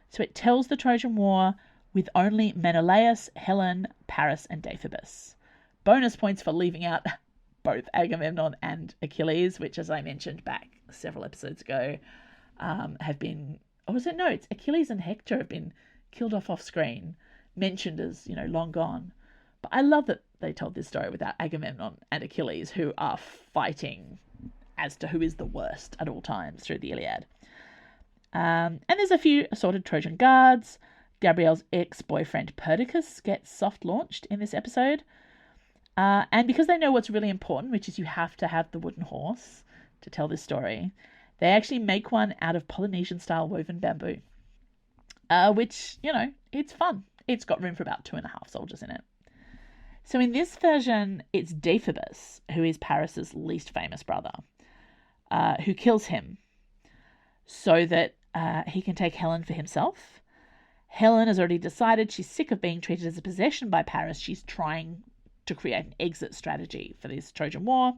So it tells the Trojan War with only Menelaus, Helen, Paris, and Deiphobus. Bonus points for leaving out both Agamemnon and Achilles, which, as I mentioned back several episodes ago, have been... it's Achilles and Hector have been killed off screen, mentioned as, long gone. But I love that they told this story without Agamemnon and Achilles, who are fighting as to who is the worst at all times through the Iliad. And there's a few assorted Trojan guards. Gabrielle's ex-boyfriend Perdiccas gets soft-launched in this episode. And because they know what's really important, which is you have to have the wooden horse to tell this story, they actually make one out of Polynesian-style woven bamboo. Which, it's fun. It's got room for about 2.5 soldiers in it. So in this version, it's Deiphobus, who is Paris's least famous brother, who kills him so that he can take Helen for himself. Helen has already decided she's sick of being treated as a possession by Paris. She's trying to create an exit strategy for this Trojan War.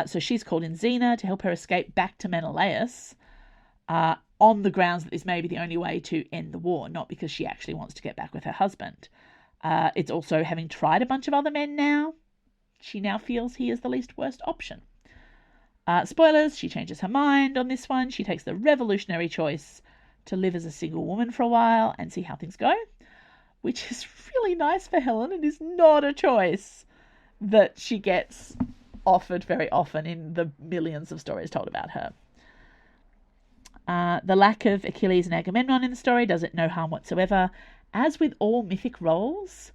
So she's called in Xena to help her escape back to Menelaus, on the grounds that this may be the only way to end the war, not because she actually wants to get back with her husband. It's also, having tried a bunch of other men now, she now feels he is the least worst option. Spoilers, she changes her mind on this one. She takes the revolutionary choice to live as a single woman for a while and see how things go, which is really nice for Helen and is not a choice that she gets offered very often in the millions of stories told about her. The lack of Achilles and Agamemnon in the story does it no harm whatsoever. As with all mythic roles,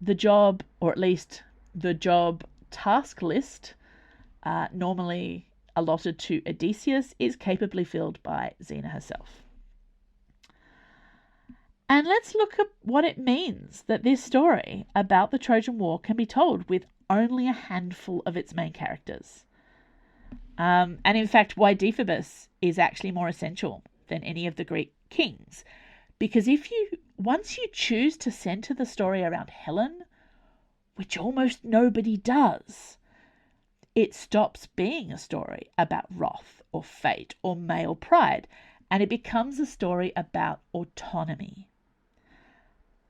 the job, or at least the job task list, normally allotted to Odysseus, is capably filled by Xena herself. And let's look at what it means that this story about the Trojan War can be told with only a handful of its main characters. And in fact, why Deiphobus is actually more essential than any of the Greek kings. Because once you choose to center the story around Helen, which almost nobody does, it stops being a story about wrath or fate or male pride, and it becomes a story about autonomy.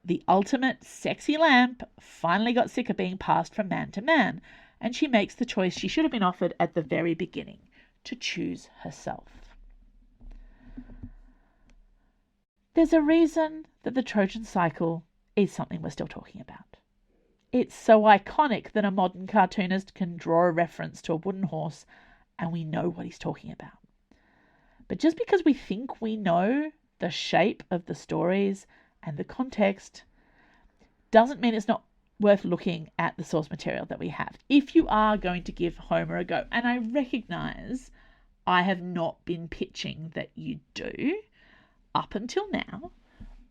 The ultimate sexy lamp finally got sick of being passed from man to man, and she makes the choice she should have been offered at the very beginning, to choose herself. There's a reason that the Trojan cycle is something we're still talking about. It's so iconic that a modern cartoonist can draw a reference to a wooden horse and we know what he's talking about. But just because we think we know the shape of the stories and the context doesn't mean it's not worth looking at the source material that we have. If you are going to give Homer a go, and I recognise I have not been pitching that you do up until now,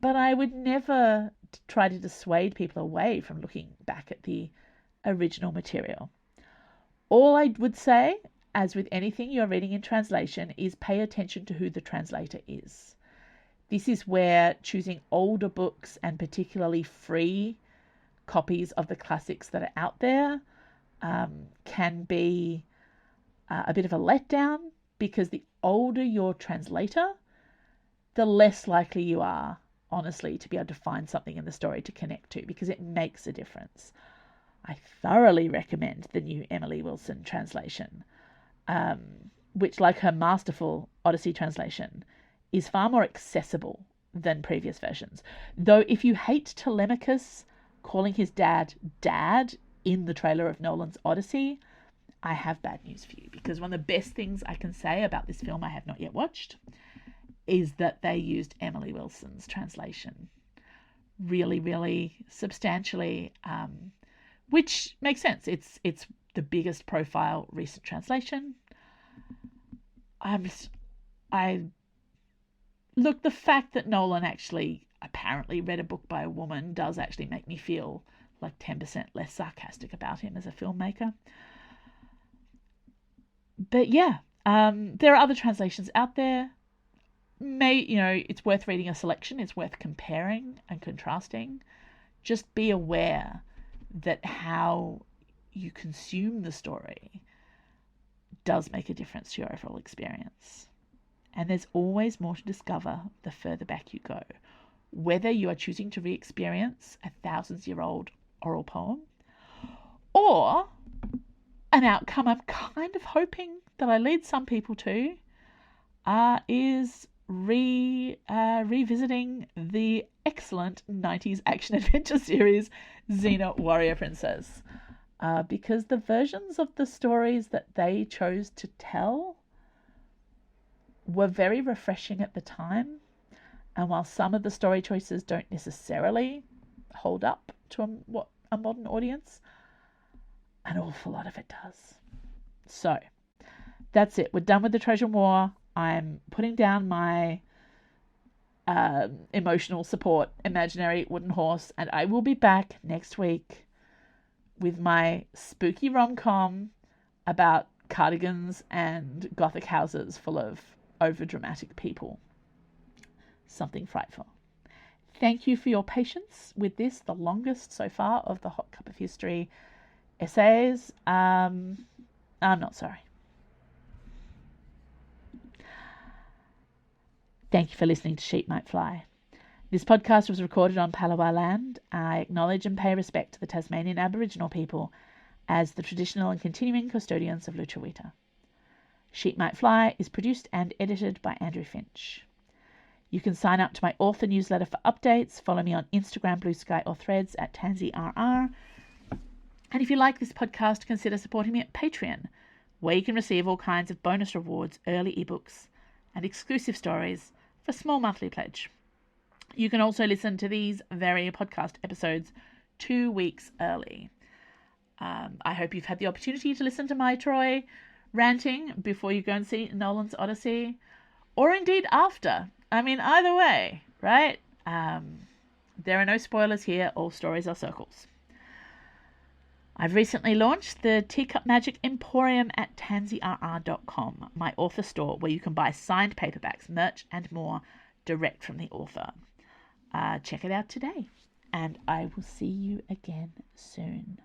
but I would never try to dissuade people away from looking back at the original material. All I would say, as with anything you're reading in translation, is pay attention to who the translator is. This is where choosing older books and particularly free copies of the classics that are out there can be a bit of a letdown, because the older your translator, the less likely you are, honestly, to be able to find something in the story to connect to, because it makes a difference. I thoroughly recommend the new Emily Wilson translation, which, like her masterful Odyssey translation, is far more accessible than previous versions. Though if you hate Telemachus calling his dad in the trailer of Nolan's Odyssey, I have bad news for you, because one of the best things I can say about this film I have not yet watched is that they used Emily Wilson's translation really, really substantially, which makes sense. It's the biggest profile recent translation. Look, the fact that Nolan actually apparently read a book by a woman does actually make me feel like 10% less sarcastic about him as a filmmaker. But yeah, there are other translations out there. It's worth reading a selection. It's worth comparing and contrasting. Just be aware that how you consume the story does make a difference to your overall experience. And there's always more to discover the further back you go, whether you are choosing to re-experience a thousands-year-old oral poem, or an outcome I'm kind of hoping that I lead some people to, is revisiting the excellent 90s action-adventure series Xena Warrior Princess, because the versions of the stories that they chose to tell were very refreshing at the time, and while some of the story choices don't necessarily hold up to a modern audience, an awful lot of it does. So that's it. We're done with the Trojan War. I'm putting down my emotional support imaginary wooden horse, and I will be back next week with my spooky rom-com about cardigans and gothic houses full of overdramatic people. Something frightful. Thank you for your patience with this, the longest so far of the Hot Cup of History essays. I'm not sorry. Thank you for listening to Sheep Might Fly. This podcast was recorded on Palawa land. I acknowledge and pay respect to the Tasmanian Aboriginal people as the traditional and continuing custodians of Lutruwita. Sheep Might Fly is produced and edited by Andrew Finch. You can sign up to my author newsletter for updates. Follow me on Instagram, Blue Sky, or Threads at TansyRR. And if you like this podcast, consider supporting me at Patreon, where you can receive all kinds of bonus rewards, early ebooks, and exclusive stories for a small monthly pledge. You can also listen to these very podcast episodes 2 weeks early. I hope you've had the opportunity to listen to my Troy ranting before you go and see Nolan's Odyssey, or indeed after. I mean, either way, right? There are no spoilers here. All stories are circles. I've recently launched the Teacup Magic Emporium at tansyrr.com, my author store where you can buy signed paperbacks, merch, and more direct from the author. Check it out today, and I will see you again soon.